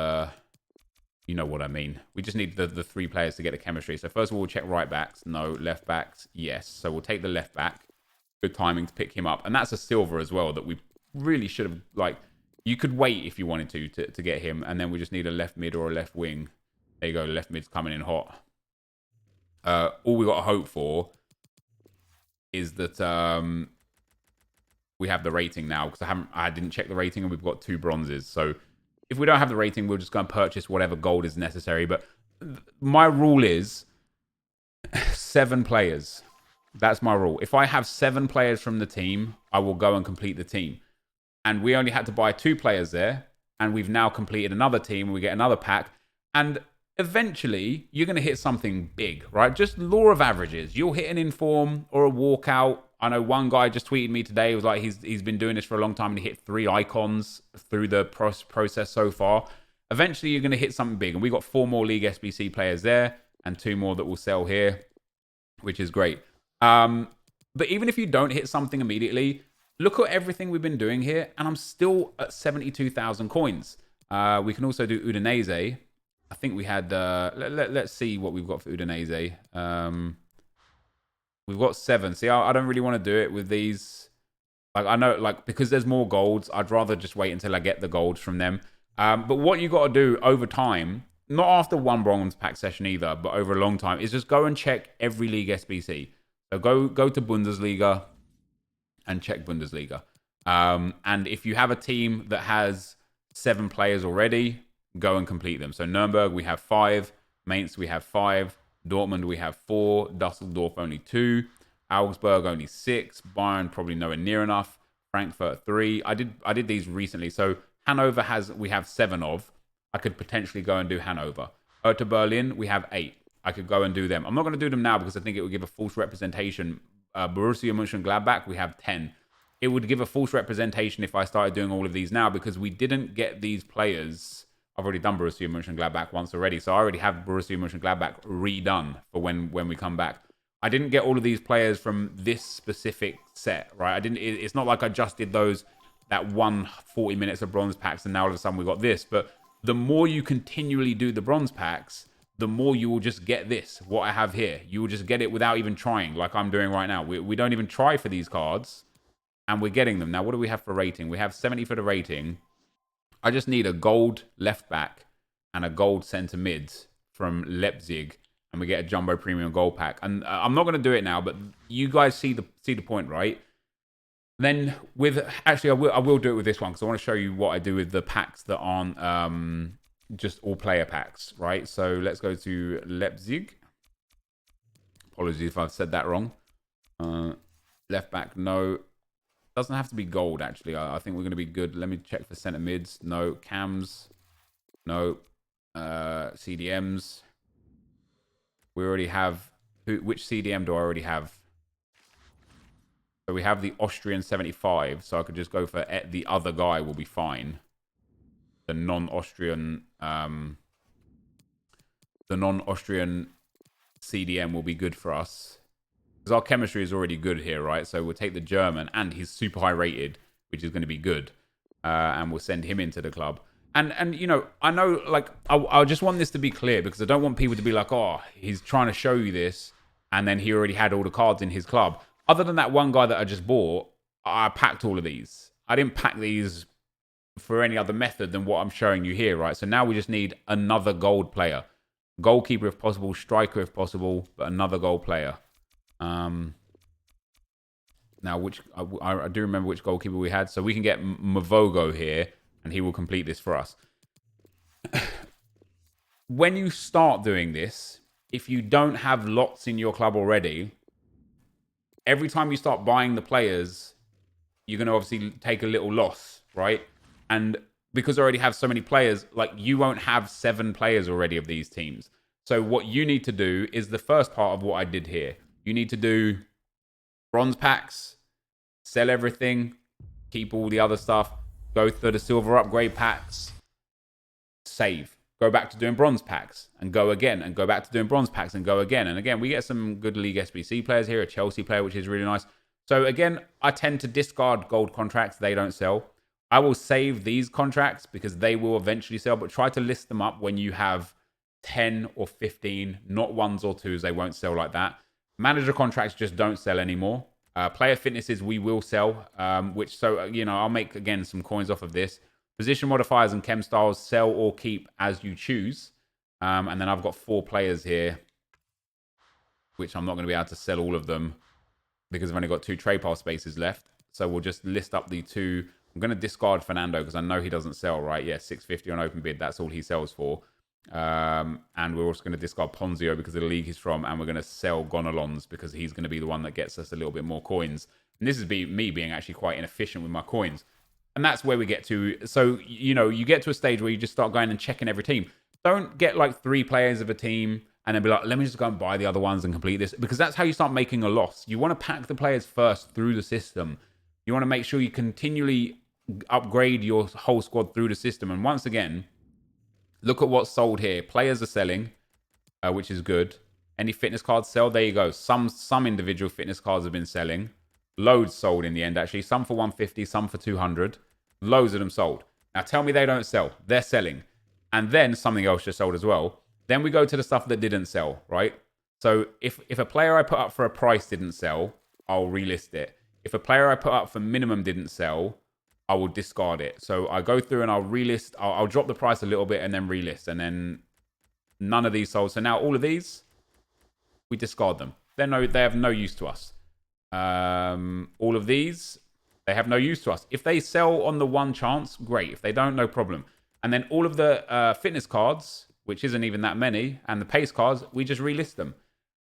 you know what I mean. We just need the 3 players to get the chemistry. So first of all, we'll check right backs. No. Left backs, yes. So we'll take the left back. Good timing to pick him up. And that's a silver as well that we really should have, like, you could wait if you wanted to get him. And then we just need a left mid or a left wing. There you go. Left mid's coming in hot. All we got to hope for is that we have the rating now, because I didn't check the rating, and we've got 2 bronzes. So if we don't have the rating, we'll just go and purchase whatever gold is necessary. But my rule is 7 players. That's my rule. If I have 7 players from the team, I will go and complete the team. And we only had to buy 2 players there, and we've now completed another team, and we get another pack. And eventually, you're going to hit something big, right? Just law of averages. You'll hit an inform or a walkout. I know one guy just tweeted me today. It was like he's been doing this for a long time, and he hit 3 icons through the process so far. Eventually, you're going to hit something big. And we got 4 more League SBC players there, and 2 more that will sell here, which is great. But even if you don't hit something immediately, look at everything we've been doing here, and I'm still at 72,000 coins. We can also do Udinese. I think we had... let's see what we've got for Udinese. We've got 7. See, I don't really want to do it with these. Like, I know, like, because there's more golds, I'd rather just wait until I get the golds from them. But what you got to do over time, not after one bronze pack session either, but over a long time, is just go and check every league SBC. So go to Bundesliga and check Bundesliga. And if you have a team that has 7 players already, go and complete them. So Nuremberg, we have 5. Mainz, we have 5. Dortmund, we have 4. Dusseldorf, only 2. Augsburg, only 6. Bayern, probably nowhere near enough. Frankfurt, 3. I did these recently. So Hanover we have 7 of. I could potentially go and do Hanover. Hertha Berlin, we have 8. I could go and do them. I'm not going to do them now because I think it would give a false representation. Borussia Mönchengladbach, we have 10. It would give a false representation if I started doing all of these now, because we didn't get these players. I've already done Borussia Mönchengladbach once already, so I already have Borussia Mönchengladbach redone for when we come back. I didn't get all of these players from this specific set, right? It's not like I just did that 40 minutes of bronze packs and now all of a sudden we got this. But the more you continually do the bronze packs, the more you will just get this, what I have here. You will just get it without even trying, like I'm doing right now. We don't even try for these cards, and we're getting them. Now, what do we have for rating? We have 70 for the rating. I just need a gold left back and a gold centre mid from Leipzig, and we get a jumbo premium gold pack. And I'm not going to do it now, but you guys see the point, right? Then actually, I will do it with this one, because I want to show you what I do with the packs that aren't just all player packs, right? So let's go to Leipzig. Apologies if I've said that wrong. Left back, no. Doesn't have to be gold, actually. I think we're going to be good. Let me check for centre mids. No. Cams. No. CDMs. We already have... Which CDM do I already have? So we have the Austrian 75. So I could just go for the other guy will be fine. The non-Austrian CDM will be good for us. Because our chemistry is already good here, right? So we'll take the German, and he's super high rated, which is going to be good. And we'll send him into the club. And you know, I know, like, I just want this to be clear, because I don't want people to be like, oh, he's trying to show you this, and then he already had all the cards in his club. Other than that one guy that I just bought, I packed all of these. I didn't pack these for any other method than what I'm showing you here, right? So now we just need another gold player. Goalkeeper if possible, striker if possible, but another gold player. Now, which I do remember which goalkeeper we had. So we can get Mavogo here, and he will complete this for us. When you start doing this, if you don't have lots in your club already, every time you start buying the players, you're going to obviously take a little loss, right? And because I already have so many players, like, you won't have 7 players already of these teams. So what you need to do is the first part of what I did here. You need to do bronze packs, sell everything, keep all the other stuff, go through the silver upgrade packs, save. Go back to doing bronze packs and go again, and go back to doing bronze packs and go again. And again, we get some good League SBC players here, a Chelsea player, which is really nice. So again, I tend to discard gold contracts. They don't sell. I will save these contracts because they will eventually sell, but try to list them up when you have 10 or 15, not 1s or 2s. They won't sell like that. Manager contracts just don't sell anymore. Player fitnesses we will sell, you know, I'll make, again, some coins off of this. Position modifiers and chem styles, sell or keep as you choose. And then I've got 4 players here, which I'm not going to be able to sell all of them because I've only got 2 trade pile spaces left. So we'll just list up the two. I'm going to discard Fernando because I know he doesn't sell, right? Yeah, 650 on open bid. That's all he sells for. And we're also going to discard Ponzio because of the league he's from. And we're going to sell Gonalons because he's going to be the one that gets us a little bit more coins. And this is me being actually quite inefficient with my coins. And that's where we get to. So, you get to a stage where you just start going and checking every team. Don't get like 3 players of a team and then be like, let me just go and buy the other ones and complete this. Because that's how you start making a loss. You want to pack the players first through the system. You want to make sure you continually upgrade your whole squad through the system. And once again, look at what's sold here. Players are selling, which is good. Any fitness cards sell? There you go. Some individual fitness cards have been selling. Loads sold in the end, actually. Some for 150, some for 200. Loads of them sold. Now tell me they don't sell. They're selling. And then something else just sold as well. Then we go to the stuff that didn't sell, right? So if a player I put up for a price didn't sell, I'll relist it. If a player I put up for minimum didn't sell, I will discard it. So I go through and I'll relist. I'll drop the price a little bit and then relist. And then none of these sold. So now all of these, we discard them. They have no use to us. All of these, they have no use to us. If they sell on the one chance, great. If they don't, no problem. And then all of the fitness cards, which isn't even that many, and the pace cards, we just relist them.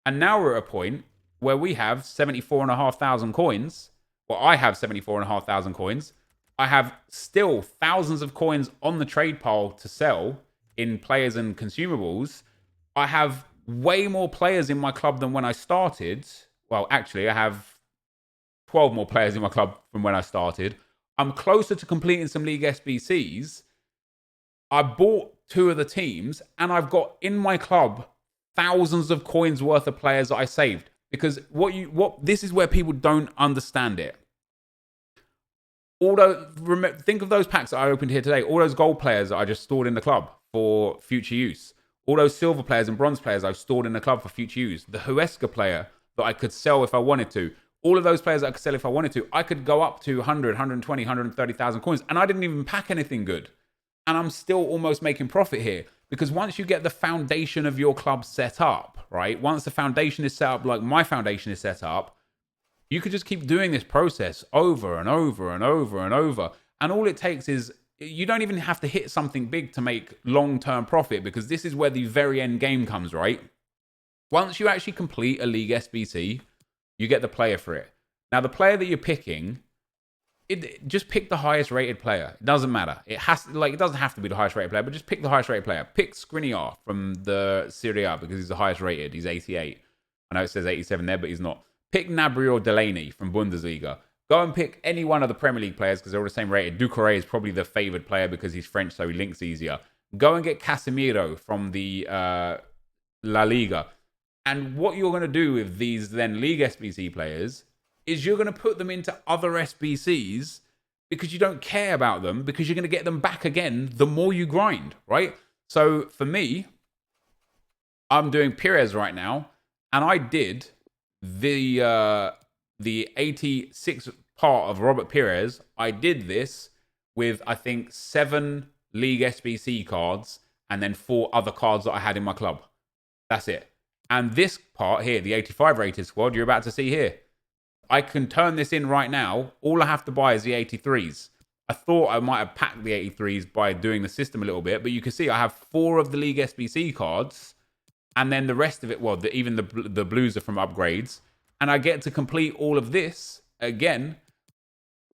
And now we're at a point where we have 74,500 coins. Well, I have 74,500 coins. I have still thousands of coins on the trade pile to sell in players and consumables. I have way more players in my club than when I started. Well, actually, I have 12 more players in my club from when I started. I'm closer to completing some League SBCs. I bought 2 of the teams, and I've got in my club thousands of coins worth of players that I saved. Because this is where people don't understand it. Think of those packs that I opened here today. All those gold players that I just stored in the club for future use. All those silver players and bronze players I've stored in the club for future use. The Huesca player that I could sell if I wanted to. All of those players that I could sell if I wanted to. I could go up to 100, 120, 130,000 coins. And I didn't even pack anything good. And I'm still almost making profit here. Because once you get the foundation of your club set up, right? Once the foundation is set up like my foundation is set up, you could just keep doing this process over and over and over and over. And all it takes is, you don't even have to hit something big to make long-term profit, because this is where the very end game comes, right? Once you actually complete a League SBC, you get the player for it. Now, the player that you're picking, just pick the highest rated player. It doesn't matter. It doesn't have to be the highest rated player, but just pick the highest rated player. Pick Skriniar from the Serie A because he's the highest rated. He's 88. I know it says 87 there, but he's not. Pick Gnabry or Delaney from Bundesliga. Go and pick any one of the Premier League players because they're all the same rated. Doucouré is probably the favoured player because he's French, so he links easier. Go and get Casemiro from the La Liga. And what you're going to do with these then League SBC players is you're going to put them into other SBCs because you don't care about them, because you're going to get them back again the more you grind, right? So for me, I'm doing Pires right now, and I did the 86 part of Robert Pires. I did this with, I think, 7 League SBC cards and then 4 other cards that I had in my club. That's it. And this part here, the 85 rated squad, you're about to see here, I can turn this in right now. All I have to buy is the 83s. I thought I might have packed the 83s by doing the system a little bit, but you can see I have 4 of the League SBC cards, and then the rest of it, well, even the blues are from upgrades, and I get to complete all of this again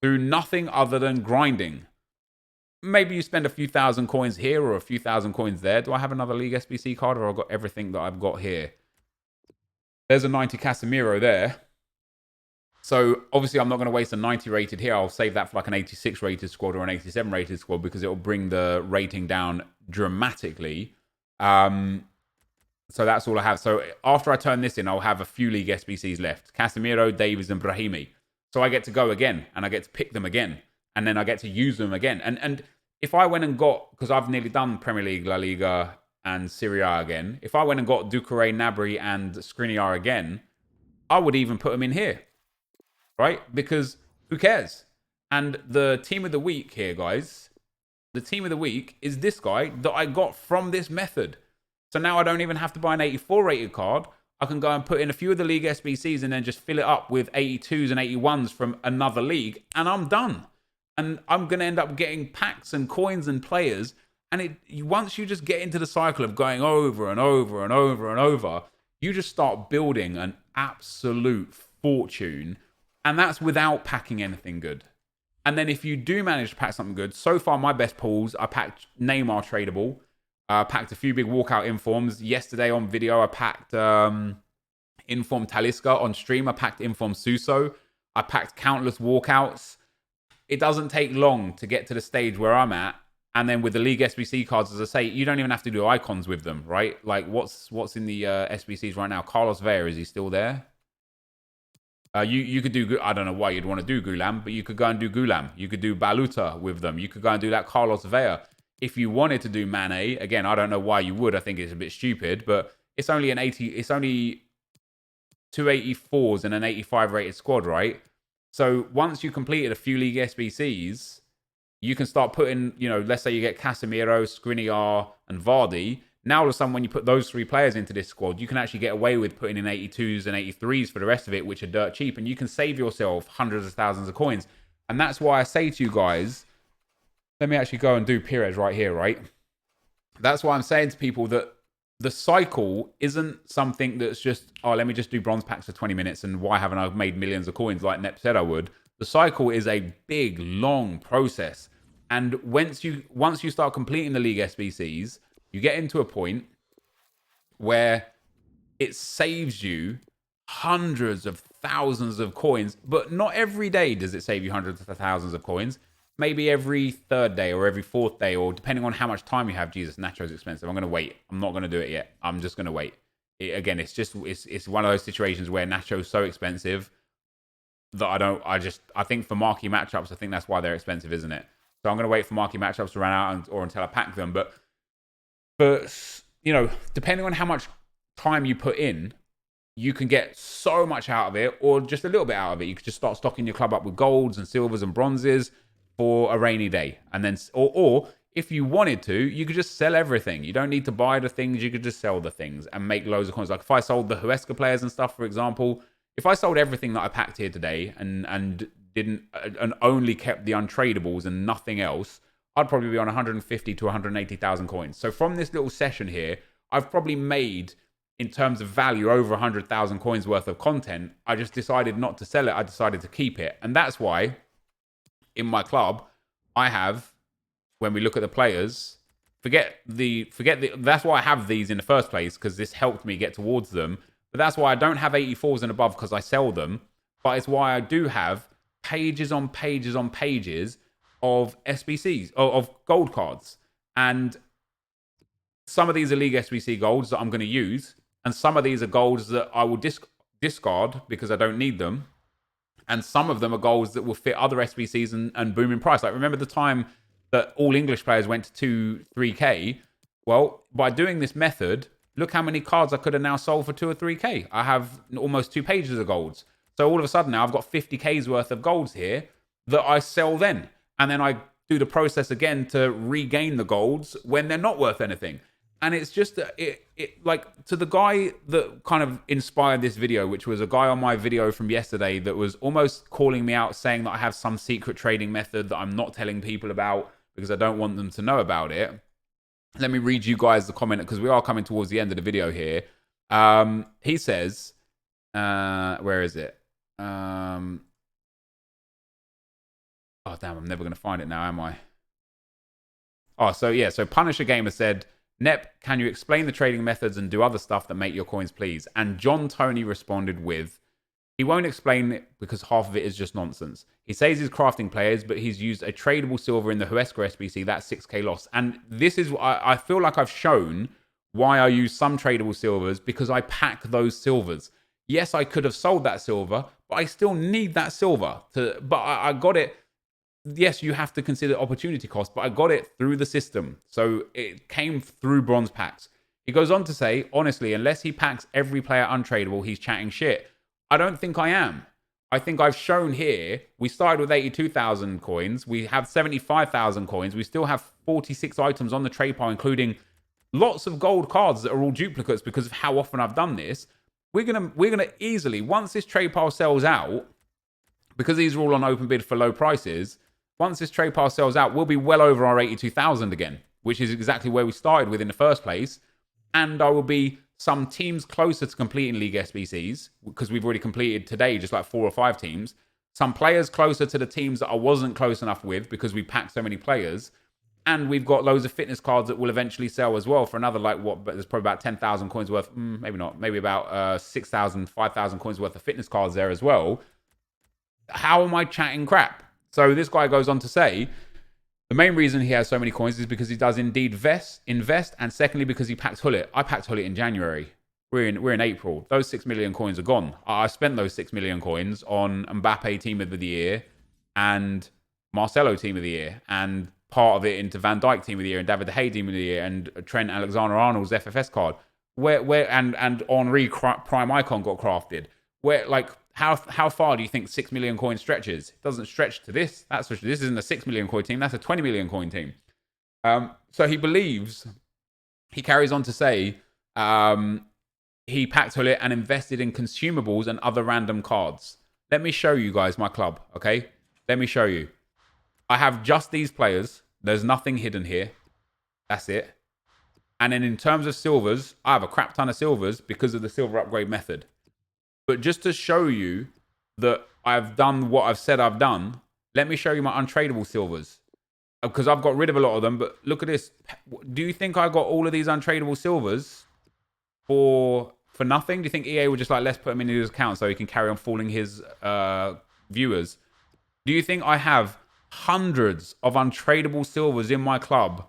through nothing other than grinding. Maybe you spend a few thousand coins here or a few thousand coins there. Do I have another League SBC card, or I've got everything that I've got here? There's a 90 Casemiro there. So obviously I'm not going to waste a 90 rated here. I'll save that for like an 86 rated squad or an 87 rated squad because it will bring the rating down dramatically. So that's all I have. So after I turn this in, I'll have a few League SBCs left. Casemiro, Davies, and Brahimi. So I get to go again, and I get to pick them again. And then I get to use them again. And if I went and got, because I've nearly done Premier League, La Liga, and Serie A again, if I went and got Doucouré, Gnabry, and Skriniar again, I would even put them in here. Right? Because who cares? And the team of the week here, guys, the team of the week is this guy that I got from this method. So now I don't even have to buy an 84 rated card. I can go and put in a few of the league SBCs and then just fill it up with 82s and 81s from another league, and I'm done. And I'm going to end up getting packs and coins and players. And once you just get into the cycle of going over and over and over and over, you just start building an absolute fortune. And that's without packing anything good. And then if you do manage to pack something good, so far my best pulls, I packed Neymar tradable. I packed a few big walkout informs. Yesterday on video, I packed inform Talisca. On stream, I packed inform Suso. I packed countless walkouts. It doesn't take long to get to the stage where I'm at. And then with the League SBC cards, as I say, you don't even have to do icons with them, right? Like what's in the SBCs right now? Carlos Vela, is he still there? You could do, I don't know why you'd want to do Gulam, but you could go and do Gulam. You could do Baluta with them. You could go and do that Carlos Vela. If you wanted to do Mane, again, I don't know why you would. I think it's a bit stupid, but it's only it's only 284s and an 85 rated squad, right? So once you completed a few League SBCs, you can start putting, let's say you get Casemiro, Skriniar, and Vardy. Now, all of a sudden, when you put those three players into this squad, you can actually get away with putting in 82s and 83s for the rest of it, which are dirt cheap, and you can save yourself hundreds of thousands of coins. And that's why I say to you guys, let me actually go and do Pires right here, right? That's why I'm saying to people that the cycle isn't something that's just, let me just do bronze packs for 20 minutes, and why haven't I made millions of coins like Nep said I would? The cycle is a big, long process. And once you start completing the League SBCs, you get into a point where it saves you hundreds of thousands of coins, but not every day does it save you hundreds of thousands of coins. Maybe every third day or every fourth day, or depending on how much time you have. Jesus, Nacho's expensive. I'm going to wait. I'm not going to do it yet. I'm just going to wait. It's one of those situations where Nacho's so expensive that I think for marquee matchups, I think that's why they're expensive, isn't it? So I'm going to wait for marquee matchups to run out or until I pack them. But depending on how much time you put in, you can get so much out of it, or just a little bit out of it. You could just start stocking your club up with golds and silvers and bronzes for a rainy day. And then, or if you wanted to, you could just sell everything. You don't need to buy the things. You could just sell the things and make loads of coins. Like if I sold the Huesca players and stuff, for example, if I sold everything that I packed here today and only kept the untradables and nothing else, I'd probably be on 150 to 180,000 coins. So from this little session here, I've probably made, in terms of value, over 100,000 coins worth of content. I just decided not to sell it. I decided to keep it. And that's why in my club, I have, when we look at the players, that's why I have these in the first place, because this helped me get towards them. But that's why I don't have 84s and above, because I sell them. But it's why I do have pages on pages on pages of SBCs, of gold cards. And some of these are League SBC golds that I'm going to use. And some of these are golds that I will discard because I don't need them. And some of them are golds that will fit other SBCs and boom in price. Like, remember the time that all English players went to 3K? Well, by doing this method, look how many cards I could have now sold for 2 or 3K. I have almost 2 pages of golds. So all of a sudden now I've got 50K's worth of golds here that I sell then. And then I do the process again to regain the golds when they're not worth anything. And it's just, like, to the guy that kind of inspired this video, which was a guy on my video from yesterday that was almost calling me out, saying that I have some secret trading method that I'm not telling people about because I don't want them to know about it. Let me read you guys the comment, because we are coming towards the end of the video here. He says, where is it? Oh, damn, I'm never going to find it now, am I? Oh, so yeah, so Punisher Gamer said, Nep, can you explain the trading methods and do other stuff that make your coins, please? And John Tony responded with, he won't explain it because half of it is just nonsense. He says he's crafting players, but he's used a tradable silver in the Huesca SBC. That's 6K loss. And this is, I feel like I've shown why I use some tradable silvers, because I pack those silvers. Yes, I could have sold that silver, but I still need that silver. But I got it. Yes, you have to consider opportunity cost, but I got it through the system. So it came through bronze packs. He goes on to say, honestly, unless he packs every player untradable, he's chatting shit. I don't think I am. I think I've shown here, we started with 82,000 coins. We have 75,000 coins. We still have 46 items on the trade pile, including lots of gold cards that are all duplicates because of how often I've done this. we're gonna easily, once this trade pile sells out, because these are all on open bid for low prices, once this trade pile sells out, we'll be well over our 82,000 again, which is exactly where we started with in the first place. And I will be some teams closer to completing League SBCs, because we've already completed today just like 4 or 5 teams. Some players closer to the teams that I wasn't close enough with because we packed so many players. And we've got loads of fitness cards that will eventually sell as well for another, like, what, but there's probably about 10,000 coins worth, maybe not, maybe about 6,000, 5,000 coins worth of fitness cards there as well. How am I chatting crap? So this guy goes on to say, the main reason he has so many coins is because he does indeed invest, and secondly, because he packed Hullet. I packed Hullet in January. We're in April. Those 6 million coins are gone. I spent those 6 million coins on Mbappe Team of the Year and Marcelo Team of the Year, and part of it into Van Dijk Team of the Year and David De Gea Team of the Year and Trent Alexander-Arnold's FFS card. And Henri Prime Icon got crafted. Where, like, how far do you think 6 million coin stretches? It doesn't stretch to this. This isn't a 6 million coin team. That's a 20 million coin team. So he believes, he carries on to say, he packed Hullet and invested in consumables and other random cards. Let me show you guys my club, okay? Let me show you. I have just these players. There's nothing hidden here. That's it. And then in terms of silvers, I have a crap ton of silvers because of the silver upgrade method. But just to show you that I've done what I've said I've done, let me show you my untradeable silvers. Because I've got rid of a lot of them, but look at this. Do you think I got all of these untradeable silvers for nothing? Do you think EA would just like, let's put them in his account so he can carry on fooling his viewers? Do you think I have hundreds of untradeable silvers in my club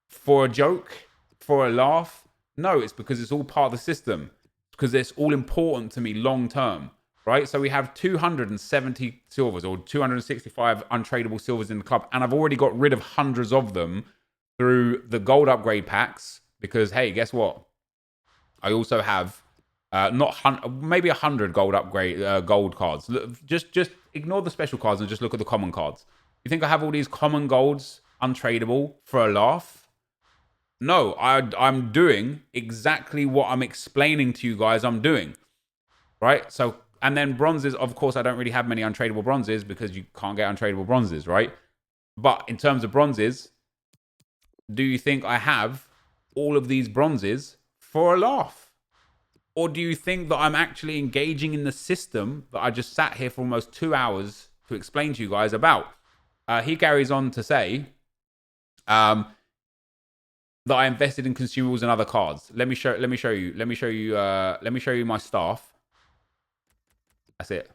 for a joke, for a laugh? No, it's because it's all part of the system. Because it's all important to me long term, right? So we have 270 silvers or 265 untradeable silvers in the club, and I've already got rid of hundreds of them through the gold upgrade packs. Because hey, guess what? I also have maybe 100 gold upgrade gold cards. Just ignore the special cards and just look at the common cards. You think I have all these common golds untradeable for a laugh? No, I'm doing exactly what I'm explaining to you guys I'm doing, right? So, and then bronzes, of course, I don't really have many untradeable bronzes because you can't get untradeable bronzes, right? But in terms of bronzes, do you think I have all of these bronzes for a laugh? Or do you think that I'm actually engaging in the system that I just sat here for almost 2 hours to explain to you guys about? He carries on to say, that I invested in consumables and other cards. Let me show you my staff. That's it.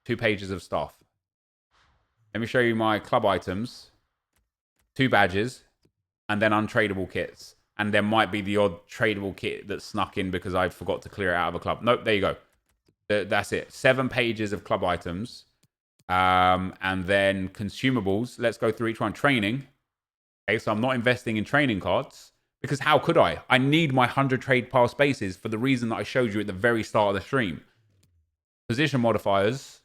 2 pages of staff. Let me show you my club items. 2 badges. And then untradeable kits. And there might be the odd tradable kit that snuck in because I forgot to clear it out of a club. Nope, there you go. That's it. 7 pages of club items. And then consumables. Let's go through each one. Training. Okay, so I'm not investing in training cards because how could I? I need my 100 trade pile spaces for the reason that I showed you at the very start of the stream. Position modifiers.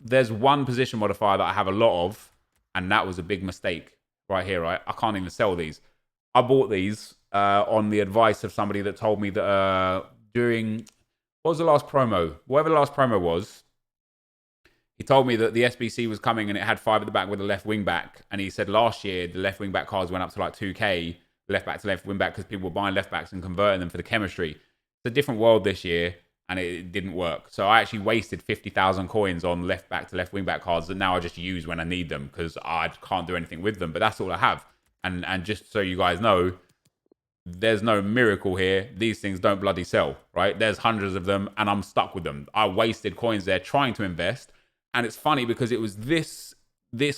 There's one position modifier that I have a lot of, and that was a big mistake right here, right? I can't even sell these. I bought these on the advice of somebody that told me that during, what was the last promo? Whatever the last promo was, he told me that the SBC was coming and it had 5 at the back with a left wing back. And he said last year, the left wing back cards went up to like 2K, left back to left wing back, because people were buying left backs and converting them for the chemistry. It's a different world this year and it didn't work. So I actually wasted 50,000 coins on left back to left wing back cards that now I just use when I need them because I can't do anything with them. But that's all I have. And just so you guys know, there's no miracle here. These things don't bloody sell, right? There's hundreds of them and I'm stuck with them. I wasted coins there trying to invest. And it's funny because it was this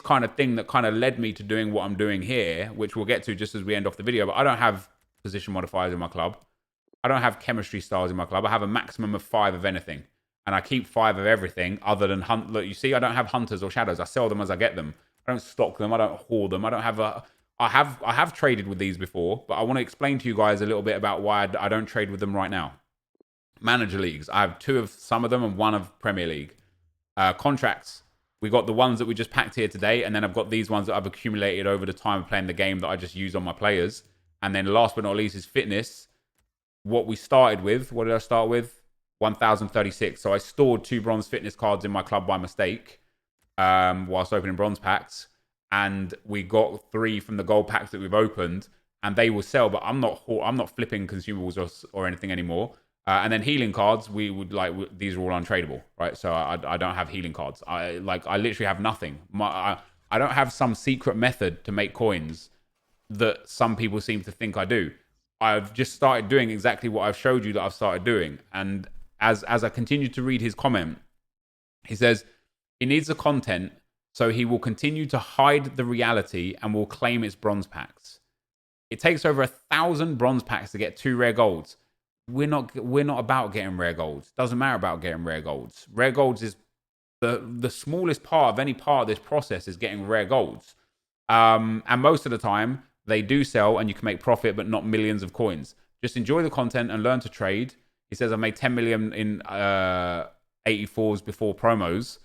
kind of thing that kind of led me to doing what I'm doing here, which we'll get to just as we end off the video. But I don't have position modifiers in my club. I don't have chemistry styles in my club. I have a maximum of 5 of anything. And I keep 5 of everything other than hunt. Look, you see, I don't have hunters or shadows. I sell them as I get them. I don't stock them. I don't hoard them. I don't have I have traded with these before, but I want to explain to you guys a little bit about why I don't trade with them right now. Manager leagues. I have 2 of some of them and 1 of Premier League. Contracts, we got the ones that we just packed here today, and then I've got these ones that I've accumulated over the time of playing the game that I just use on my players. And then last but not least is fitness. what we started with. What did I start with? 1,036. So I stored 2 bronze fitness cards in my club by mistake whilst opening bronze packs. And we got 3 from the gold packs that we've opened, and they will sell. But I'm not flipping consumables or anything anymore. And then healing cards, we would these are all untradeable, right? So I don't have healing cards. I literally have nothing. I don't have some secret method to make coins that some people seem to think I do. I've just started doing exactly what I've showed you that I've started doing. And as I continue to read his comment, he says he needs the content, so he will continue to hide the reality and will claim its bronze packs. It takes over 1,000 bronze packs to get 2 rare golds. We're not about getting rare golds. Doesn't matter about getting rare golds. Rare golds is the smallest part of any part of this process is getting rare golds. And most of the time they do sell and you can make profit, but not millions of coins. Just enjoy the content and learn to trade. He says I made 10 million in 84s before promos.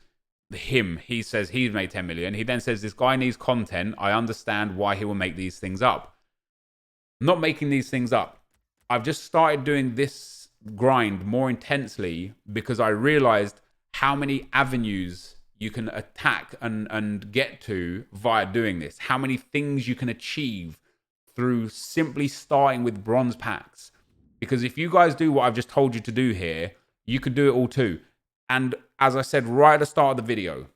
He says he's made 10 million. He then says this guy needs content. I understand why he will make these things up. I'm not making these things up. I've just started doing this grind more intensely because I realized how many avenues you can attack and get to via doing this. How many things you can achieve through simply starting with bronze packs. Because if you guys do what I've just told you to do here, you could do it all too. And as I said right at the start of the video,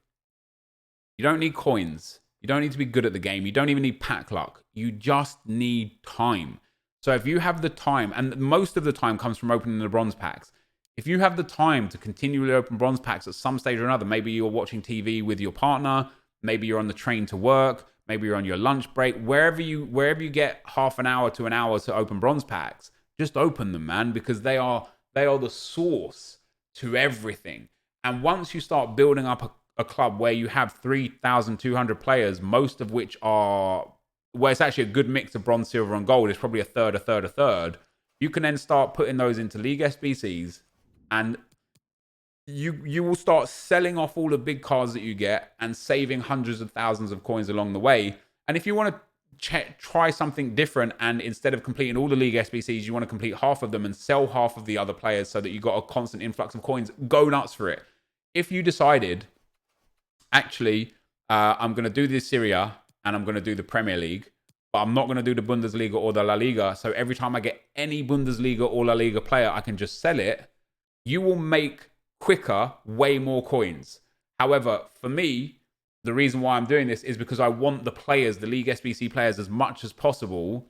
you don't need coins. You don't need to be good at the game. You don't even need pack luck. You just need time. So if you have the time, and most of the time comes from opening the bronze packs. If you have the time to continually open bronze packs at some stage or another, maybe you're watching TV with your partner, maybe you're on the train to work, maybe you're on your lunch break, wherever you get half an hour to an hour to open bronze packs, just open them, man, because they are the source to everything. And once you start building up a club where you have 3,200 players, most of which are, well, it's actually a good mix of bronze, silver, and gold. It's probably a third. You can then start putting those into League SBCs, and you will start selling off all the big cards that you get and saving hundreds of thousands of coins along the way. And if you want to try something different, and instead of completing all the League SBCs, you want to complete half of them and sell half of the other players so that you got a constant influx of coins, go nuts for it. If you decided, actually, I'm going to do this Serie A and I'm going to do the Premier League, but I'm not going to do the Bundesliga or the La Liga, so every time I get any Bundesliga or La Liga player, I can just sell it, you will make quicker way more coins. However, for me, the reason why I'm doing this is because I want the players, the League SBC players, as much as possible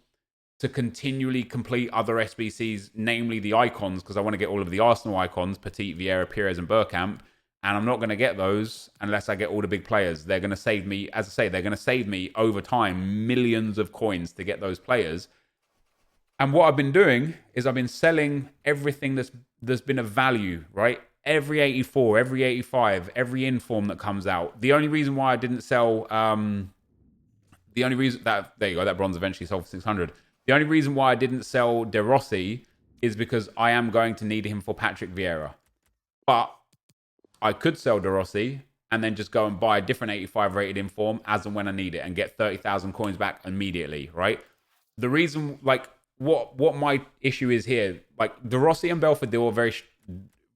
to continually complete other SBCs, namely the icons, because I want to get all of the Arsenal icons, Petit, Vieira, Pires, and Bergkamp. And I'm not going to get those unless I get all the big players. They're going to save me, as I say, they're going to save me over time millions of coins to get those players. And what I've been doing is I've been selling everything that's been of value, right? Every 84, every 85, every inform that comes out. The only reason why I didn't sell, there you go, that bronze eventually sold for 600. The only reason why I didn't sell De Rossi is because I am going to need him for Patrick Vieira. But I could sell De Rossi and then just go and buy a different 85 rated inform as and when I need it and get 30,000 coins back immediately, right? The reason, what my issue is here, De Rossi and Belfodil are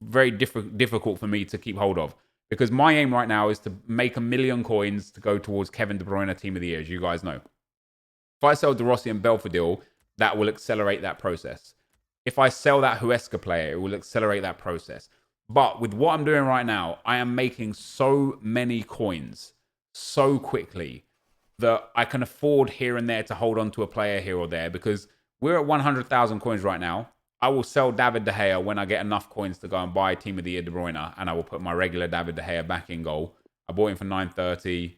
very difficult for me to keep hold of, because my aim right now is to make 1 million coins to go towards Kevin De Bruyne Team of the Year, as you guys know. If I sell De Rossi and Belfodil, that will accelerate that process. If I sell that Huesca player, it will accelerate that process. But with what I'm doing right now, I am making so many coins so quickly that I can afford here and there to hold on to a player here or there, because we're at 100,000 coins right now. I will sell David De Gea when I get enough coins to go and buy Team of the Year De Bruyne, and I will put my regular David De Gea back in goal. I bought him for 930.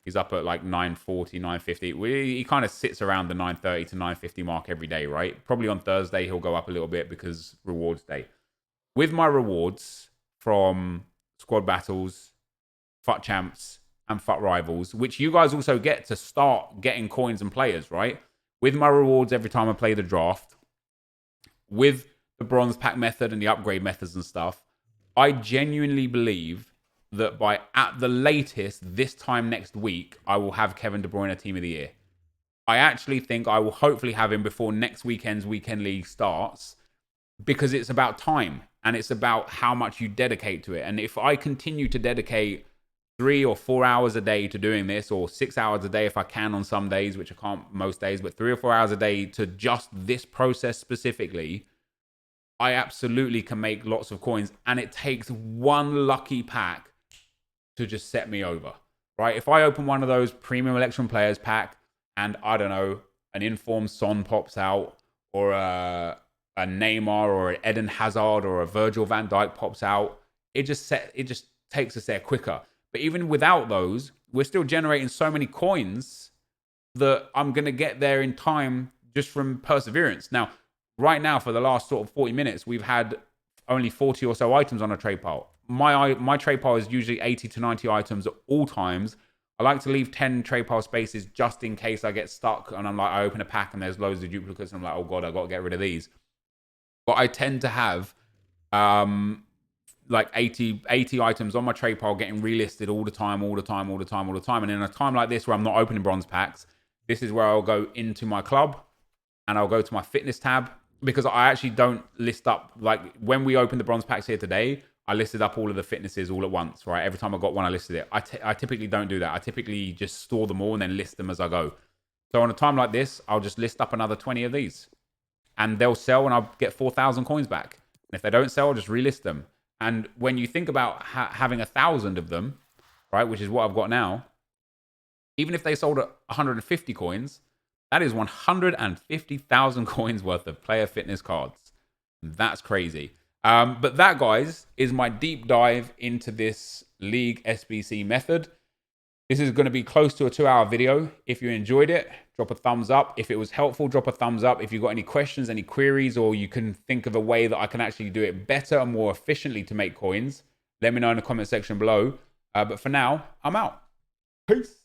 He's up at 940, 950. He kind of sits around the 930 to 950 mark every day, right? Probably on Thursday he'll go up a little bit because rewards day. With my rewards from squad battles, FUT champs, and FUT rivals, which you guys also get to start getting coins and players, right? With my rewards every time I play the draft, with the bronze pack method and the upgrade methods and stuff, I genuinely believe that by at the latest this time next week, I will have Kevin De Bruyne Team of the Year. I actually think I will hopefully have him before next weekend's weekend league starts. because it's about time and it's about how much you dedicate to it. And if I continue to dedicate 3 or 4 hours a day to doing this, or 6 hours a day if I can on some days, which I can't most days, but 3 or 4 hours a day to just this process specifically, I absolutely can make lots of coins. And it takes one lucky pack to just set me over, right? If I open one of those premium Electrum Players pack and I don't know, an informed Son pops out, or a Neymar or an Eden Hazard or a Virgil van Dijk pops out, it just takes us there quicker. But even without those, we're still generating so many coins that I'm going to get there in time just from perseverance. Now, right now, for the last sort of 40 minutes, we've had only 40 or so items on a trade pile. My trade pile is usually 80 to 90 items at all times. I like to leave 10 trade pile spaces just in case I get stuck and I'm like, I open a pack and there's loads of duplicates and I'm like, oh God, I've got to get rid of these. But I tend to have like 80 items on my trade pile getting relisted all the time. And in a time like this where I'm not opening bronze packs, this is where I'll go into my club and I'll go to my fitness tab, because I actually don't list up, like when we opened the bronze packs here today, I listed up all of the fitnesses all at once, right? Every time I got one, I listed it. I typically don't do that. I typically just store them all and then list them as I go. So on a time like this, I'll just list up another 20 of these and they'll sell and I'll get 4,000 coins back. And if they don't sell, I'll just relist them. And when you think about having 1,000 of them, right, which is what I've got now, even if they sold at 150 coins, that is 150,000 coins worth of player fitness cards. That's crazy. But that, guys, is my deep dive into this League SBC method. This is going to be close to a 2-hour video. If you enjoyed it, drop a thumbs up. If it was helpful, drop a thumbs up. If you've got any questions, any queries, or you can think of a way that I can actually do it better and more efficiently to make coins, let me know in the comment section below. But for now, I'm out. Peace.